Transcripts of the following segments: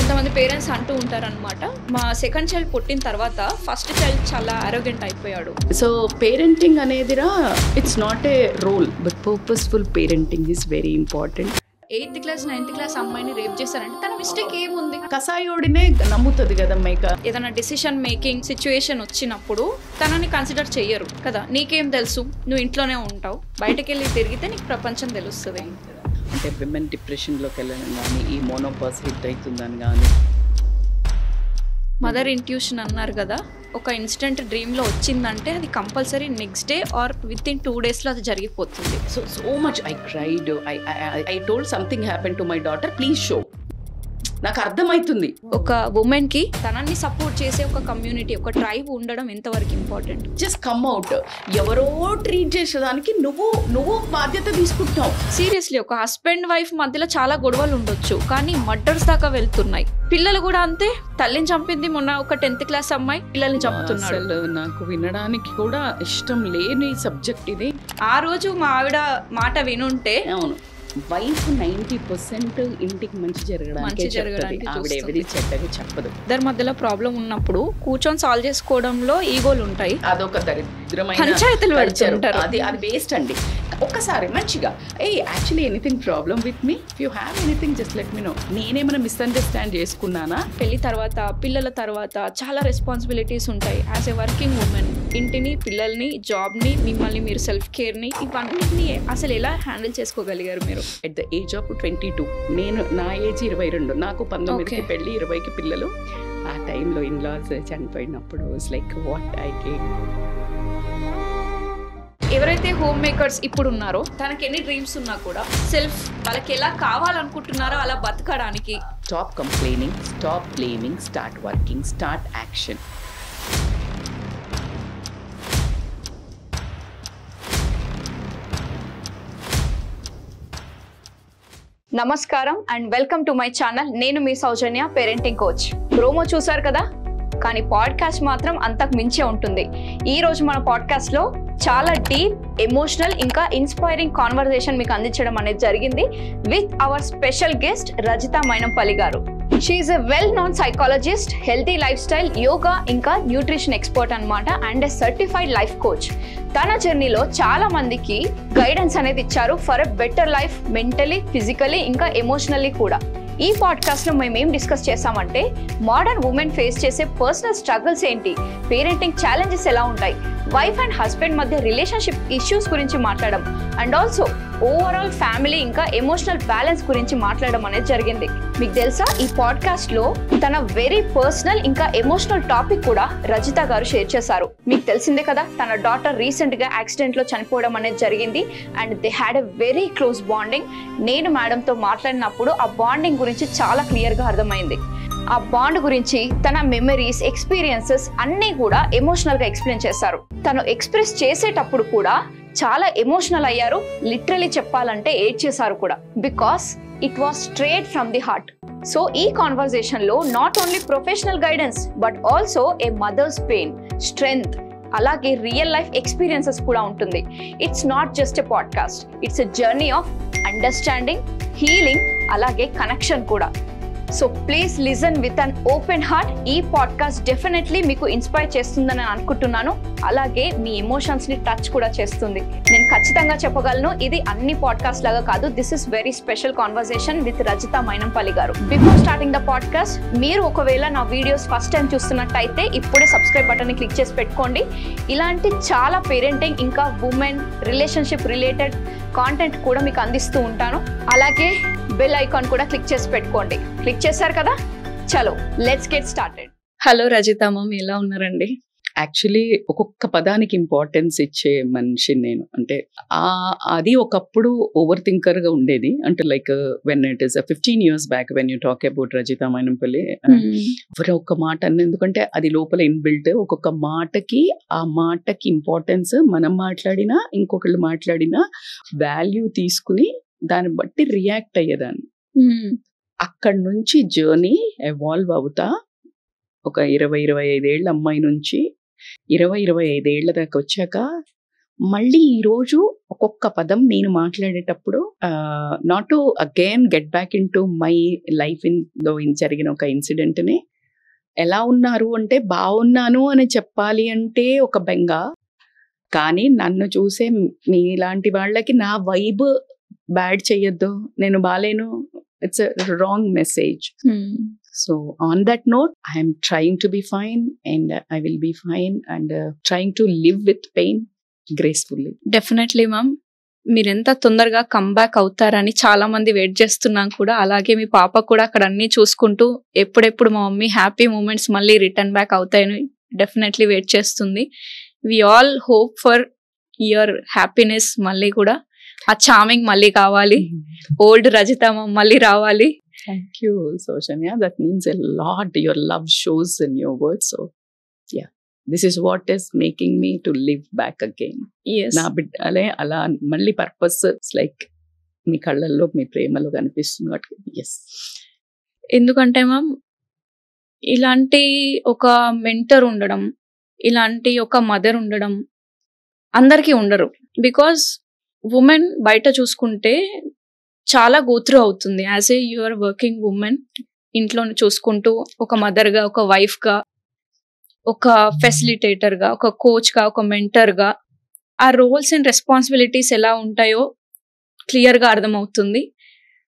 కొంతమంది పేరెంట్స్ అంటూ ఉంటారనమాట, మా సెకండ్ చైల్డ్ పుట్టిన తర్వాత ఫస్ట్ చైల్డ్ చాలా అరోగెంట్ అయిపోయాడు. సో పేరెంటింగ్ అనేదిరా it's not a role but purposeful parenting is very important. 8th class 9th class అమ్మాయిని రేప్ చేశారంటే తన మిస్టేక్ ఏముంది? కసాయోడినే నమ్ముతుంది కదా మేక. ఏదైనా డిసిషన్ మేకింగ్ సిచ్యువేషన్ వచ్చినప్పుడు తనని కన్సిడర్ చెయ్యరు కదా. నీకేం తెలుసు, నువ్వు ఇంట్లోనే ఉంటావు, బయటకు వెళ్ళి తిరిగితే నీకు ప్రపంచం తెలుస్తుంది. అంటే విమెన్ డిప్రెషన్లోకి వెళ్ళడం కానీ, ఈ మోనోపాస్ హిట్ అవుతుందని కానీ. మదర్ ఇంట్యూషన్ అన్నారు కదా, ఒక ఇన్స్టెంట్ డ్రీమ్లో వచ్చిందంటే అది compulsory next day or with in 2 daysలో అది జరిగిపోతుంది. So much I cried. I told something happen to my daughter, please show. నాకు అర్థమవుతుంది ఒక ఉమెన్ కి తనని సపోర్ట్ చేసే ఒక కమ్యూనిటీ, ఒక ట్రైబ్ ఉండడం ఎంతవరకు ఇంపార్టెంట్. Just come out. ఎవరో ట్రీట్ చేసేదానికి నువ్వు బాధ్యత తీసుకుంటావు. సీరియస్లీ ఒక హస్బెండ్ వైఫ్ మధ్యలో చాలా గొడవలు ఉండొచ్చు, కానీ మర్డర్స్ దాకా వెళ్తున్నాయి. పిల్లలు కూడా అంతే. తల్లిని చంపింది మొన్న ఒక 10th క్లాస్ అమ్మాయి పిల్లల్ని చంపుతున్నాడు. అసలు నాకు వినడానికి కూడా ఇష్టం లేని సబ్జెక్ట్ ఇది. ఆ రోజు మా ఆవిడ మాట వినుంటే, అవును, వైఫ్ 90% ఇంటికి మంచి జరగడానికి ఆవిడ ఎవరి చెడ్డగా చెప్పదు. ఇద్దరి మధ్యలో ప్రాబ్లం ఉన్నప్పుడు కూర్చొని సాల్వ్ చేసుకోవడంలో ఈగోలు ఉంటాయి. అదొక దరిద్రమైన పంచాయతీలు పెడుతుంటారు. అది వేస్ట్ అండి. ఒక్కసారి మంచిగా actually anything problem with me, if you have anything just let me know. నేనేమైనా మిస్అండర్స్టాండ్ చేసుకున్నానా? పెళ్లి తర్వాత పిల్లల తర్వాత చాలా రెస్పాన్సిబిలిటీస్ ఉంటాయి. యాజ్ ఎ వర్కింగ్ ఉమెన్ ఇంటిని, పిల్లల్ని, జాబ్ని, మిమ్మల్ని మీరు సెల్ఫ్ కేర్ని, ఇవన్నిటిని అసలు ఎలా హ్యాండిల్ చేసుకోగలిగారు మీరు? ఎట్ ద ఏజ్ ఆఫ్ 22, నా ఏజ్ 22, నాకు 19కి పెళ్ళి, 20కి పిల్లలు. ఆ టైంలో ఇన్లాస్ చనిపోయినప్పుడు లైక్ వాట్ ఐ డిడ్. ఎవరైతే హోమ్ మేకర్స్ ఇప్పుడు ఉన్నారో, తనకి ఎన్ని డ్రీమ్స్ ఉన్నా కూడా సెల్ఫ్ వాళ్ళకి ఎలా కావాలనుకుంటున్నారో అలా బతకడానికి, stop complaining, stop blaming, start working, start action. నమస్కారం and welcome to my channel. నేను మీ సౌజన్య, పేరెంటింగ్ కోచ్. ప్రోమో చూసారు కదా, కానీ పాడ్కాస్ట్ మాత్రం అంతకు మించే ఉంటుంది. ఈ రోజు మన పాడ్కాస్ట్ లో చాలా డీప్, ఎమోషనల్ ఇంకా ఇన్స్పైరింగ్ కాన్వర్సేషన్ మీకు అందించడం అనేది జరిగింది with our special guest Rajitha Mynampally గారు. She is a well known psychologist, healthy lifestyle, yoga ఇంకా న్యూట్రిషన్ ఎక్స్పర్ట్ అన్నమాట, and a certified life coach. తన జర్నీలో చాలా మందికి గైడెన్స్ అనేది ఇచ్చారు for a better life, mentally, physically ఇంకా ఎమోషనల్లీ కూడా. ఈ పాడ్కాస్ట్ లో మేము ఏం డిస్కస్ చేసామంటే, మోడర్న్ ఉమెన్ ఫేస్ చేసే పర్సనల్ స్ట్రగుల్స్ ఏంటి, పేరెంటింగ్ ఛాలెంజెస్ ఎలా ఉంటాయి, వైఫ్ అండ్ హస్బెండ్ మధ్య రిలేషన్షిప్ ఇష్యూస్ గురించి మాట్లాడడం, అండ్ ఆల్సో ఓవరాల్ ఫ్యామిలీ ఇంకా ఎమోషనల్ బ్యాలెన్స్ గురించి మాట్లాడడం అనేది జరిగింది. మీకు తెలుసా, ఈ పాడ్కాస్ట్ లో తన వెరీ పర్సనల్ ఇంకా ఎమోషనల్ టాపిక్ కూడా రజిత గారు షేర్ చేశారు. మీకు తెలిసిందే కదా, తన డాటర్ రీసెంట్ గా యాక్సిడెంట్ లో చనిపోవడం అనేది జరిగింది and they had a very close bonding. నేను మేడం తో మాట్లాడినప్పుడు ఆ బాండింగ్ గురించి చాలా క్లియర్ గా అర్థమైంది. ఆ బాండ్ గురించి తన మెమరీస్, ఎక్స్పీరియన్సెస్ అన్నీ కూడా ఎమోషనల్ గా ఎక్స్ప్లెయిన్ చేశారు. తను ఎక్స్ప్రెస్ చేసేటప్పుడు కూడా చాలా ఎమోషనల్ అయ్యారు. లిటరలీ చెప్పాలంటే ఏడ్చేశారు కూడా, because it was straight from the heart. So ఈ కాన్వర్సేషన్ లో not only professional guidance but also a mother's pain, strength, అలాగే రియల్ లైఫ్ ఎక్స్పీరియన్సెస్ కూడా ఉంటుంది. It's not just a podcast, it's a journey of understanding, healing, అలాగే connection కూడా. So please listen with an open heart. ఈ podcast definitely మీకు inspire చేస్తుందని అనుకుంటున్నాను, అలాగే మీ ఎమోషన్స్ ని టచ్ కూడా చేస్తుంది. నేను ఖచ్చితంగా చెప్పగలను, ఇది అన్ని పాడ్కాస్ట్ లాగా కాదు. This is very special conversation with Rajitha Mynampally గారు. బిఫోర్ స్టార్టింగ్ ద పాడ్కాస్ట్, మీరు ఒకవేళ నా వీడియోస్ ఫస్ట్ టైం చూస్తున్నట్టయితే ఇప్పుడే సబ్స్క్రైబ్ బటన్ ని క్లిక్ చేసి పెట్టుకోండి. ఇలాంటి చాలా పేరెంటింగ్ ఇంకా ఉమెన్ రిలేషన్షిప్ రిలేటెడ్ కాంటెంట్ కూడా మీకు అందిస్తూ ఉంటాను. అలాగే బెల్ ఐకాన్ కూడా క్లిక్ చేసి పెట్టుకోండి. క్లిక్ చేశారు కదా, చలో let's get started. Hello Rajitha ma'am, ఎలా ఉన్నారండి? యాక్చువల్లీ ఒక్కొక్క పదానికి ఇంపార్టెన్స్ ఇచ్చే మనిషి నేను. అంటే అది ఒకప్పుడు ఓవర్ థింకర్ గా ఉండేది. అంటే like when it is 15 years back when you talk about Rajitha Mynampally, ఎవరో ఒక్క మాట అన్న, ఎందుకంటే అది లోపల ఇన్బిల్ట్. ఒక్కొక్క మాటకి ఆ మాటకి ఇంపార్టెన్స్, మనం మాట్లాడినా ఇంకొకళ్ళు మాట్లాడినా వాల్యూ తీసుకుని దాన్ని బట్టి రియాక్ట్ అయ్యేదాన్ని. అక్కడి నుంచి జర్నీ ఎవాల్వ్ అవుతా ఒక 20-25 ఏళ్ళ అమ్మాయి నుంచి 20-25 ఏళ్ల దాకా వచ్చాక మళ్ళీ ఈ రోజు ఒక్కొక్క పదం నేను మాట్లాడేటప్పుడు not to again get back in to my life లో జరిగిన ఒక ఇన్సిడెంట్ ని ఎలా ఉన్నారు అంటే బాగున్నాను అని చెప్పాలి అంటే ఒక బెంగ, కానీ నన్ను చూసే మీలాంటి వాళ్ళకి నా వైబ్ బ్యాడ్ చెయ్యొద్దు, నేను బాలేను, it's wrong message. So on that note, I am trying to be fine and I will be fine and trying to live with pain gracefully. Definitely ma'am, మీరు ఎంత తొందరగా కమ్బ్యాక్ అవుతారని చాలా మంది వెయిట్ చేస్తున్నాం కూడా. అలాగే మీ పాప కూడా అక్కడ అన్ని చూసుకుంటూ ఎప్పుడెప్పుడు మా మమ్మీ హ్యాపీ మూమెంట్స్ మళ్ళీ రిటర్న్ బ్యాక్ అవుతాయని డెఫినెట్లీ వెయిట్ చేస్తుంది. We all hope for your happiness. మళ్ళీ కూడా ఆ చామింగ్ మళ్ళీ కావాలి, ఓల్డ్ రజిత మళ్ళీ రావాలి. Thank you, Soshanya. That means a lot. Your love shows in your words. So, yeah, this is what is making me to live back again. Yes. నా బిడ్డలే అలా మళ్ళీ పర్పస్ లైక్ మీ కళ్ళల్లో మీ ప్రేమలో కనిపిస్తుంది కాబట్టి ఎస్. ఎందుకంటే మ్యామ్, ఇలాంటి ఒక మెంటర్ ఉండడం, ఇలాంటి ఒక మదర్ ఉండడం అందరికీ ఉండరు. బికాజ్ ఉమెన్ బయట చూసుకుంటే చాలా గోత్రు అవుతుంది. As a you are working women, ఇంట్లో చూసుకుంటూ ఒక మదర్గా, ఒక వైఫ్గా, ఒక ఫెసిలిటేటర్గా, ఒక కోచ్గా, ఒక మెంటర్గా ఆ రోల్స్ అండ్ రెస్పాన్సిబిలిటీస్ ఎలా ఉంటాయో క్లియర్గా అర్థమవుతుంది.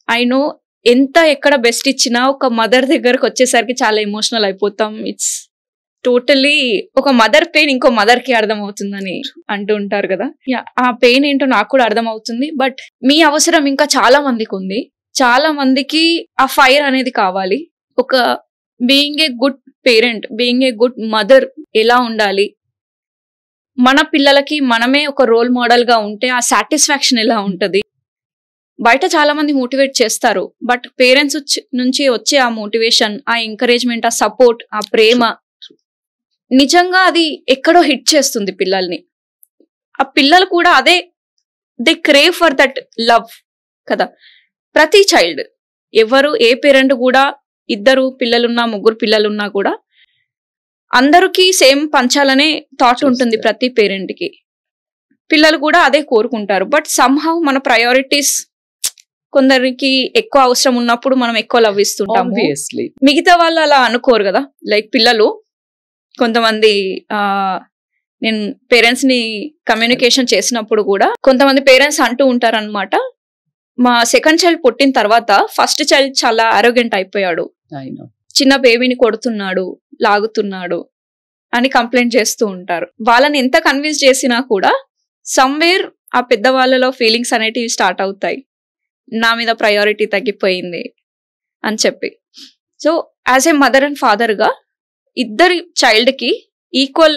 ఐ నో ఎంత ఎక్కడ బెస్ట్ ఇచ్చినా ఒక మదర్ దగ్గరకు వచ్చేసరికి చాలా ఎమోషనల్ అయిపోతాం. ఇట్స్ టోటలీ ఒక మదర్ పెయిన్ ఇంకో మదర్ కి అర్థం అవుతుందని అంటూ ఉంటారు కదా. ఆ పెయిన్ ఏంటో నాకు కూడా అర్థం అవుతుంది. బట్ మీ అవసరం ఇంకా చాలా మందికి ఉంది. చాలా మందికి ఆ ఫైర్ అనేది కావాలి. ఒక being a good parent, being a good mother ఎలా ఉండాలి, మన పిల్లలకి మనమే ఒక రోల్ మోడల్ గా ఉంటే ఆ సాటిస్ఫాక్షన్ ఎలా ఉంటది. బయట చాలా మంది మోటివేట్ చేస్తారు, బట్ పేరెంట్స్ నుంచి వచ్చే ఆ మోటివేషన్, ఆ ఎంకరేజ్మెంట్, ఆ సపోర్ట్, ఆ ప్రేమ నిజంగా అది ఎక్కడో హిట్ చేస్తుంది పిల్లల్ని. ఆ పిల్లలు కూడా అదే they crave for that love కదా. ప్రతి చైల్డ్, ఎవరు ఏ పేరెంట్ కూడా, ఇద్దరు పిల్లలున్నా ముగ్గురు పిల్లలున్నా కూడా అందరికీ సేమ్ పంచాలనే థాట్ ఉంటుంది ప్రతి పేరెంట్ కి. పిల్లలు కూడా అదే కోరుకుంటారు. బట్ సమ్హౌ మన ప్రయారిటీస్, కొందరికి ఎక్కువ అవసరం ఉన్నప్పుడు మనం ఎక్కువ లవ్ ఇస్తుంటాము, మిగతా వాళ్ళు అలా అనుకోరు కదా. లైక్ పిల్లలు కొంతమంది, నేను పేరెంట్స్ ని కమ్యూనికేషన్ చేసినప్పుడు కూడా కొంతమంది పేరెంట్స్ అంటూ ఉంటారు అనమాట, మా సెకండ్ చైల్డ్ పుట్టిన తర్వాత ఫస్ట్ చైల్డ్ చాలా ఆరోగెంట్ అయిపోయాడు, చిన్న బేబీని కొడుతున్నాడు, లాగుతున్నాడు అని కంప్లైంట్ చేస్తూ ఉంటారు. వాళ్ళని ఎంత కన్విన్స్ చేసినా కూడా సమ్వేర్ ఆ పెద్దవాళ్ళలో ఫీలింగ్స్ అనేటివి స్టార్ట్ అవుతాయి, నా మీద ప్రయారిటీ తగ్గిపోయింది అని చెప్పి. So as a mother and father గా ఇద్దరి చైల్డ్ కి ఈక్వల్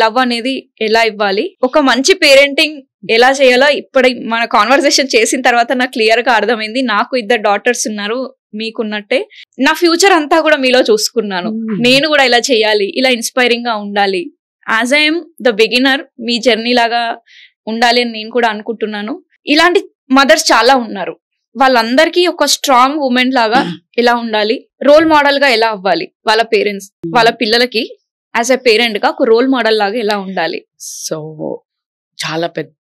లవ్ అనేది ఎలా ఇవ్వాలి, ఒక మంచి పేరెంటింగ్ ఎలా చేయాలో ఇప్పుడు మన కాన్వర్సేషన్ చేసిన తర్వాత నాకు క్లియర్ గా అర్థమైంది. నాకు ఇద్దరు డాటర్స్ ఉన్నారు, మీకున్నట్టే నా ఫ్యూచర్ అంతా కూడా మీలో చూసుకున్నాను. నేను కూడా ఇలా చేయాలి, ఇలా ఇన్స్పైరింగ్ గా ఉండాలి. As I'm the beginner, me journey లాగా ఉండాలి అని నేను కూడా అనుకుంటున్నాను. ఇలాంటి మదర్స్ చాలా ఉన్నారు. వాళ్ళందరికీ ఒక స్ట్రాంగ్ ఉమెన్ లాగా ఎలా ఉండాలి, రోల్ మోడల్ గా ఎలా అవ్వాలి, వాళ్ళ పేరెంట్స్ వాళ్ళ పిల్లలకి యాజ్ ఎ పేరెంట్ గా ఒక రోల్ మోడల్ లాగా ఎలా ఉండాలి. సో చాలా పెద్ద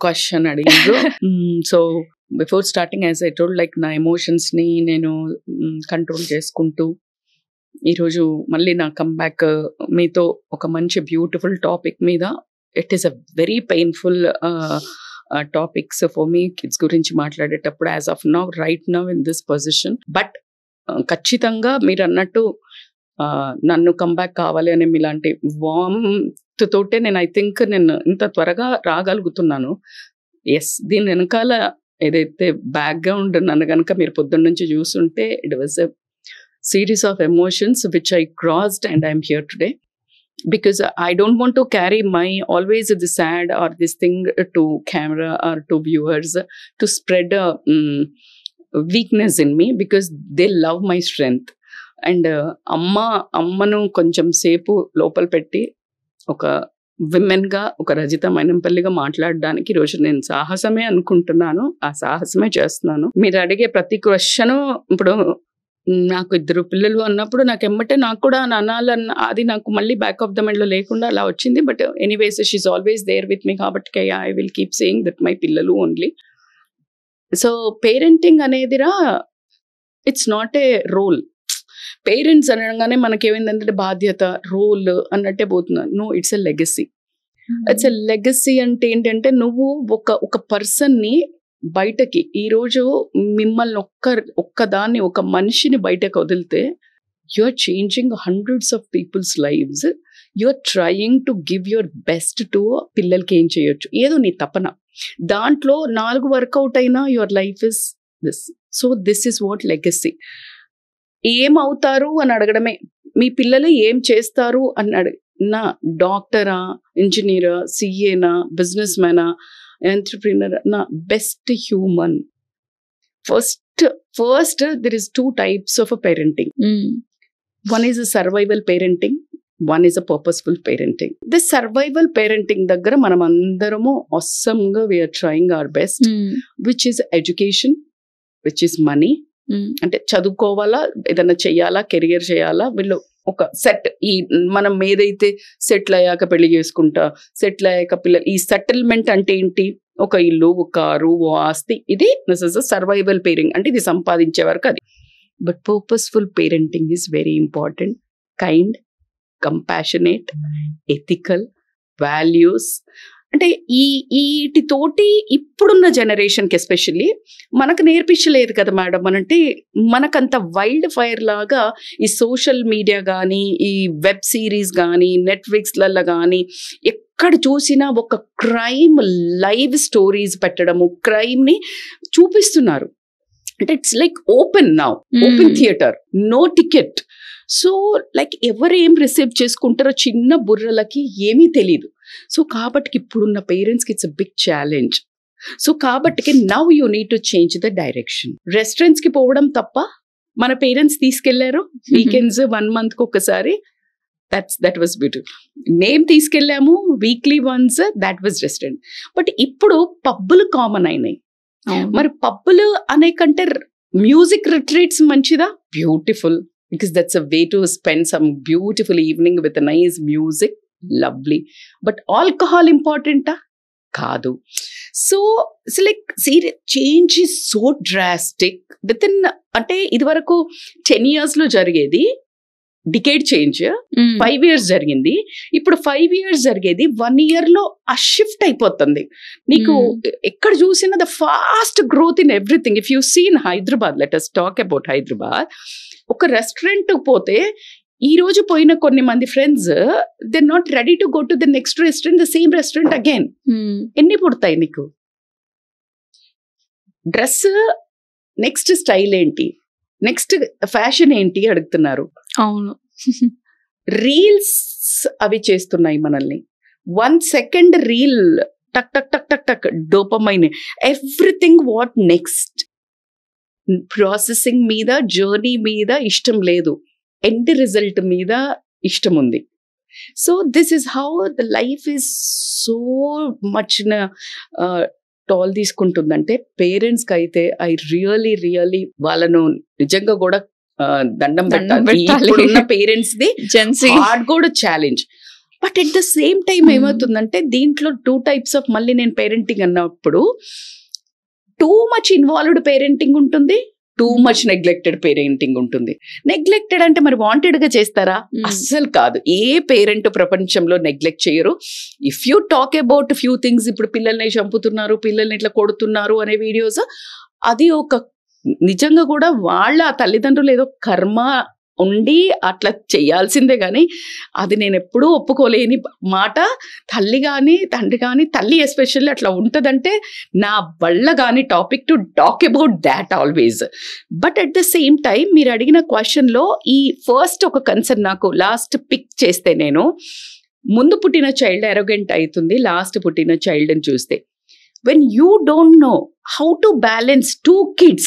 క్వశ్చన్ అడిగారు. So before starting as I told, like నా ఎమోషన్స్ ని నేను కంట్రోల్ చేసుకుంటూ ఈరోజు మళ్ళీ నా కమ్బ్యాక్ మీతో ఒక మంచి బ్యూటిఫుల్ టాపిక్ మీద. It is a very painful topics for me, kids గురించి మాట్లాడేటప్పుడు as of now, right now in this position. But ఖచ్చితంగా మీరు అన్నట్టు నన్ను కంబ్యాక్ కావాలి అనే మీలాంటి వార్మ్త్ తోటే నేను ఐ థింక్ నేను ఇంత త్వరగా రాగలుగుతున్నాను. ఎస్, దీని వెనకాల ఏదైతే బ్యాక్గ్రౌండ్ నన్ను కనుక మీరు పొద్దున్న నుంచి చూస్తుంటే, it was a series of emotions which I crossed and I'm here today because I don't want to carry my always the sad or this thing to camera or to viewers to spread weakness in me because they love my strength. And అమ్మను కొంచెం సేపు లోపల పెట్టి ఒక women గా, ఒక రజిత మైనంపల్లిగా మాట్లాడడానికి ఈరోజు నేను సాహసమే అనుకుంటున్నాను, ఆ సాహసమే చేస్తున్నాను. మీరు అడిగే ప్రతి క్వశ్చన్ ఇప్పుడు నాకు 2 పిల్లలు అన్నప్పుడు నాకు ఎమ్మటే నాకు కూడా అనాలన్న అది నాకు మళ్ళీ బ్యాక్ ఆఫ్ ద మైండ్ లో లేకుండా అలా వచ్చింది. But anyways she's always there with me కాబట్టి I will keep saying that my పిల్లలు ఓన్లీ. సో పేరెంటింగ్ అనేదిరా it's not a role. Parents అనగానే మనకేమైందంటే బాధ్యత, రోల్ అన్నట్టే పోతున్నాను. No, it's a legacy. It's a legacy అంటే ఏంటంటే నువ్వు ఒక పర్సన్ని బయటకి ఈరోజు మిమ్మల్ని ఒక్కదాన్ని ఒక మనిషిని బయటకు వదిలితే you are changing hundreds of peoples lives. You are trying to give your best to పిల్లలకి. ఏం చేయొచ్చు, ఏదో నీ తపన, దాంట్లో 4 వర్కౌట్ అయినా your life is this. So this is what legacy. ఏమవుతారు అని అడగడమే, మీ పిల్లలు ఏం చేస్తారు అని నా డాక్టరా, ఇంజనీరా, సిఏనా, బిజినెస్ మ్యానా, ఎంటర్ప్రీనర్, నా best human. First there is 2 types of a parenting. One is a survival parenting, one is a purposeful parenting. The survival parenting దగ్గర మనం అందరము awesome-గా we are trying our best, which is education, which is money. అంటే చదువుకోవాలా, ఏదైనా చెయ్యాలా, career చేయాలా, వీళ్ళు ఒక set, ఈ మనం ఏదైతే సెటిల్ అయ్యాక పెళ్లి చేసుకుంటా, సెటిల్ అయ్యాక పిల్లలు, ఈ సెటిల్మెంట్ అంటే ఏంటి, ఒక ఇల్లు, ఒక కారు, ఓ ఆస్తి, ఇది this is a survival parenting, అంటే ఇది సంపాదించే వరకు అది. But purposeful parenting is very important. Kind, compassionate, ethical, values. అంటే వీటితోటి ఇప్పుడున్న జనరేషన్కి ఎస్పెషల్లీ మనకు నేర్పించలేదు కదా మేడం. అంటే మనకంత వైల్డ్ ఫైర్ లాగా ఈ సోషల్ మీడియా కానీ, ఈ వెబ్ సిరీస్ కానీ, నెట్ఫ్లిక్స్లలో కానీ ఎక్కడ చూసినా ఒక క్రైమ్ లైవ్ స్టోరీస్ పెట్టడము, క్రైమ్ని చూపిస్తున్నారు. అంటే it's like open now, open theatre, no ticket. So like ఎవరు ఏం రిసీవ్ చేసుకుంటారో చిన్న బుర్రలకి ఏమీ తెలీదు. సో కాబట్టి ఇప్పుడున్న పేరెంట్స్కి it's a big challenge. So కాబట్టి now you need to change the direction. రెస్టారెంట్స్కి పోవడం తప్ప మన పేరెంట్స్ తీసుకెళ్లారు వీకెండ్స్ 1 monthకి ఒకసారి, దట్ వాస్ బ్యూటిఫుల్. మేము తీసుకెళ్ళాము weekly once, that was restaurant. But ఇప్పుడు పబ్బులు కామన్ అయినాయి. మరి పబ్బులు అనే కంటే మ్యూజిక్ రిట్రీట్స్ మంచిదా? Beautiful, because that's a way to spend some beautiful evening with a nice music, lovely. But alcohol important kaadu. So it's like change is so drastic within, ante idvaraku 10 years lo jarigedi decade change 5 years జరిగింది. ఇప్పుడు 5 years జరిగేది 1 year లో ఆ shift అయిపోతుంది. నీకు ఎక్కడ చూసినా the fast growth in everything. If you see in Hyderabad, let us talk about Hyderabad. ఒక రెస్టారెంట్ పోతే ఈ రోజు పోయిన కొన్ని మంది friends, they not ready to go to the next restaurant, the same restaurant again. ఎన్ని పుడతాయి నీకు? డ్రెస్, నెక్స్ట్ స్టైల్ ఏంటి, నెక్స్ట్ ఫ్యాషన్ ఏంటి అడుగుతున్నారు. అవును, రీల్స్ అవి చేస్తున్నాయి మనల్ని. 1 second రీల్, టక్ టక్ టక్ టక్ టక్, dopamine, everything. What next? Processing మీద, జర్నీ మీద ఇష్టం లేదు, ఎండ్ రిజల్ట్ మీద ఇష్టం ఉంది. So this is how the life is so much toll తీసుకుంటుందంటే పేరెంట్స్కి అయితే ఐ రియలీ వాళ్ళను నిజంగా కూడా దండం పెట్టాలి. ఇప్పుడున్న పేరెంట్స్ ది హార్డ్ కూడా challenge. But at the same time ఏమవుతుందంటే దీంట్లో 2 types ఆఫ్, మళ్ళీ నేను పేరెంటింగ్ అన్నప్పుడు టూ మచ్ ఇన్వాల్వ్డ్ పేరెంటింగ్ ఉంటుంది, టూ మచ్ నెగ్లెక్టెడ్ పేరెంటింగ్ ఉంటుంది. నెగ్లెక్టెడ్ అంటే మరి వాంటెడ్ గా చేస్తారా? అస్సలు కాదు. ఏ పేరెంట్ ప్రపంచంలో నెగ్లెక్ట్ చేయరు. If you talk about few things, ఇప్పుడు పిల్లల్ని చంపుతున్నారు, పిల్లల్ని ఇట్లా కొడుతున్నారు అనే వీడియోస్, అది ఒక నిజంగా కూడా వాళ్ళ తల్లిదండ్రులు ఏదో కర్మ ఉండి అట్లా చేయాల్సిందే కానీ అది నేను ఎప్పుడూ ఒప్పుకోలేని మాట. తల్లి కానీ తండ్రి కానీ, తల్లి ఎస్పెషల్లీ అట్లా ఉంటుందంటే నా వల్ల కానీ topic to talk about that always. But at the same time మీరు అడిగిన క్వశ్చన్లో ఈ ఫస్ట్ ఒక కన్సర్న్ నాకు లాస్ట్ పిక్ చేస్తే, నేను ముందు పుట్టిన చైల్డ్ అరోగెంట్ అవుతుంది లాస్ట్ పుట్టిన చైల్డ్ని చూస్తే. when you don't know how to balance 2 kids,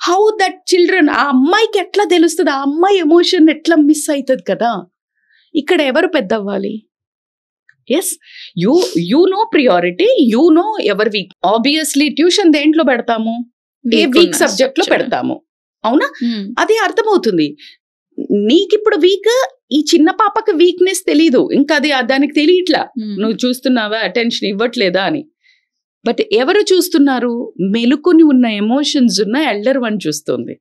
how that children, ఆ అమ్మాయికి ఎట్లా తెలుస్తుంది, ఆ అమ్మాయి ఎమోషన్ ఎట్లా మిస్ అవుతుంది కదా. ఇక్కడ ఎవరు పెద్ద అవ్వాలి? Yes, you know priority, you know ever week. Obviously tuition దేంట్లో పెడతాము? ఏ వీక్ సబ్జెక్ట్ లో పెడతాము. అవునా? అది అర్థమవుతుంది. నీకిప్పుడు వీక్, ఈ చిన్న పాపకి వీక్నెస్ తెలీదు, ఇంకా అది దానికి తెలియట్లా నువ్వు చూస్తున్నావా, అటెన్షన్ ఇవ్వట్లేదా అని. బట్ ఎవరు చూస్తున్నారు? మెలుకుని ఉన్న ఎమోషన్స్ ఉన్న ఎల్డర్ వన్ చూస్తుంది.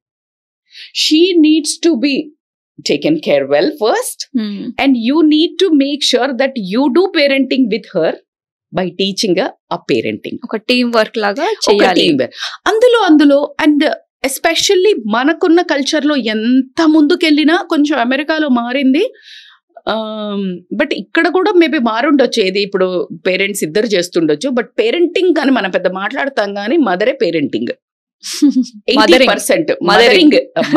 She needs to be taken care well first, and you need to make sure that you do parenting with her by teaching a parenting. ఒక టీమ్ వర్క్ లాగా చేయాలి అందులో అండ్ ఎస్పెషల్లీ మనకున్న culture లో ఎంత ముందుకెళ్ళినా, కొంచెం అమెరికాలో మారింది, బట్ ఇక్కడ కూడా మేబీ మారుండొచ్చు. ఏది ఇప్పుడు పేరెంట్స్ ఇద్దరు చేస్తుండొచ్చు, బట్ పేరెంటింగ్ కానీ మనం పెద్ద మాట్లాడతాం కానీ మదరే పేరెంటింగ్ 80%.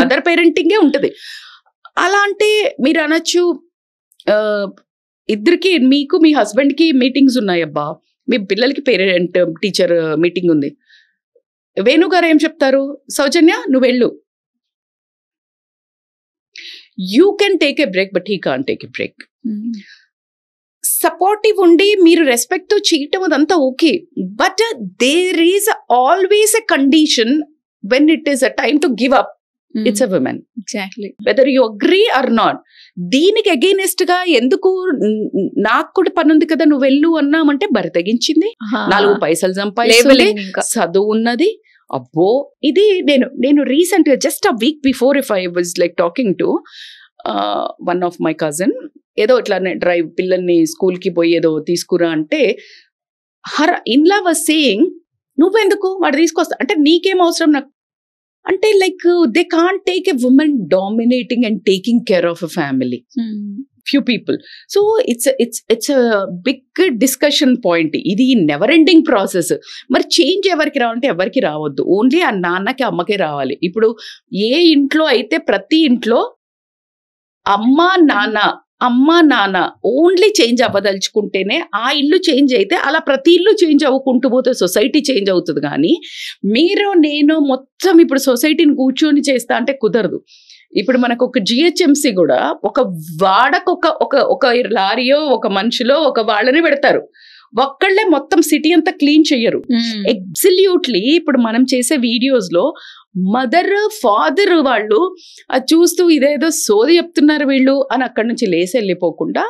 మదర్ పేరెంటింగే ఉంటుంది. అలా అంటే మీరు అనొచ్చు, ఇద్దరికి, మీకు మీ హస్బెండ్ కి మీటింగ్స్ ఉన్నాయబ్బా, మీ పిల్లలకి పేరెంట్ టీచర్ మీటింగ్ ఉంది. వేణు గారు ఏం చెప్తారు? సౌజన్య నువ్వు వెళ్ళు, you can take a break but he can't take a break. Supportive ఉండి మీరు రెస్పెక్ట్ చేయటం అదంతా okay, but there is always a condition when it is a time to give up. It's a women, exactly, whether you agree or not. దీనికి against గా ఎందుకు, నాకు కూడా పని ఉంది కదా నువ్వు వెళ్ళు అన్నామంటే బరి తెగించింది, 4 పైసలు సంపాదించింది, చదువు ఉన్నది. అబ్బో, ఇది నేను రీసెంట్ గా just a week before if I was like talking to one of my cousin, ఏదో ఇట్లా డ్రైవ్ పిల్లల్ని స్కూల్ కి పోయి ఏదో తీసుకురా అంటే, హర్ ఇన్లా వాజ్ సేయింగ్, నువ్వెందుకు వాడు తీసుకొస్తా అంటే, నీకేం అవసరం నాకు అంటే, like they can't take a woman dominating and taking care of a family. Few people. So it's big discussion point. ఇది నెవర్ ఎండింగ్ ప్రాసెస్. మరి చేంజ్ ఎవరికి రావాలంటే ఎవరికి రావద్దు, ఓన్లీ ఆ నాన్నకి అమ్మకే రావాలి. ఇప్పుడు ఏ ఇంట్లో అయితే ప్రతి ఇంట్లో అమ్మ నాన్న ఓన్లీ చేంజ్ అవ్వదలుచుకుంటేనే ఆ ఇల్లు చేంజ్ అయితే, అలా ప్రతి ఇల్లు చేంజ్ అవ్వకుంటూ పోతే సొసైటీ చేంజ్ అవుతుంది. కానీ మీరు నేను మొత్తం ఇప్పుడు సొసైటీని కూర్చొని చేస్తా అంటే కుదరదు. ఇప్పుడు మనకు ఒక జిహెచ్ఎంసి కూడా ఒక వాడకు ఒక లారీయో ఒక మనిషిలో ఒక వాళ్ళని పెడతారు, ఒక్కళ్ళే మొత్తం సిటీ అంతా క్లీన్ చెయ్యరు. ఎగ్జల్యూట్లీ ఇప్పుడు మనం చేసే వీడియోస్ లో మదర్ ఫాదర్ వాళ్ళు అది చూస్తూ ఇదేదో సోది చెప్తున్నారు వీళ్ళు అని అక్కడి నుంచి లేసి వెళ్ళిపోకుండా,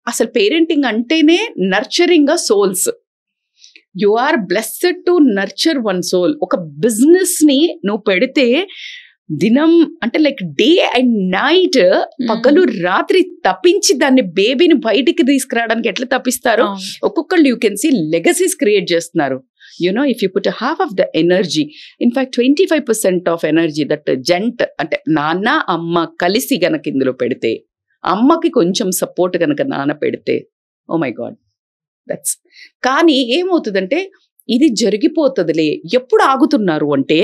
అసలు పేరెంటింగ్ అంటేనే nurturing souls. You are blessed to nurture one soul. ఒక బిజినెస్ ని నువ్వు పెడితే దినం అంటే లైక్ డే అండ్ నైట్, పగలు రాత్రి తప్పించి దాన్ని బేబీని బయటికి తీసుకురావడానికి ఎట్లా తప్పిస్తారో ఒక్కొక్కళ్ళు you can see legacies create చేస్తున్నారు. if you put a half of the energy, in fact 25% of energy that జంట్ అంటే నాన్న అమ్మ కలిసి గనక ఇందులో పెడితే, అమ్మకి కొంచెం సపోర్ట్ గనక నాన్న పెడితే, ఓ మై గాడ్ దట్స్. కానీ ఏమవుతుందంటే ఇది జరిగిపోతుందిలే. ఎప్పుడు ఆగుతున్నారు అంటే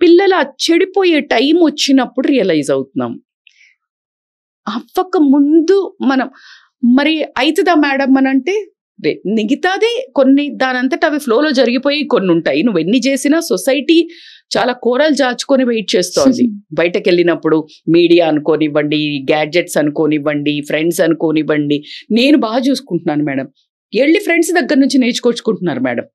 పిల్లలు చెడిపోయే టైం వచ్చినప్పుడు రియలైజ్ అవుతున్నాం. అవ్వక ముందు మనం మరి అవుతుందా మేడం అని అంటే, మిగతాది కొన్ని దానంతట అవి ఫ్లోలో జరిగిపోయి కొన్ని ఉంటాయి. నువ్వు ఎన్ని చేసినా సొసైటీ చాలా కూరలు జాచుకొని వెయిట్ చేస్తోంది. బయటకు వెళ్ళినప్పుడు మీడియా అనుకోనివ్వండి, గ్యాడ్జెట్స్ అనుకోనివ్వండి, ఫ్రెండ్స్ అనుకోనివ్వండి. నేను బాగా చూసుకుంటున్నాను మేడం, వెళ్ళి ఫ్రెండ్స్ దగ్గర నుంచి నేర్చుకొచ్చుకుంటున్నారు మేడం.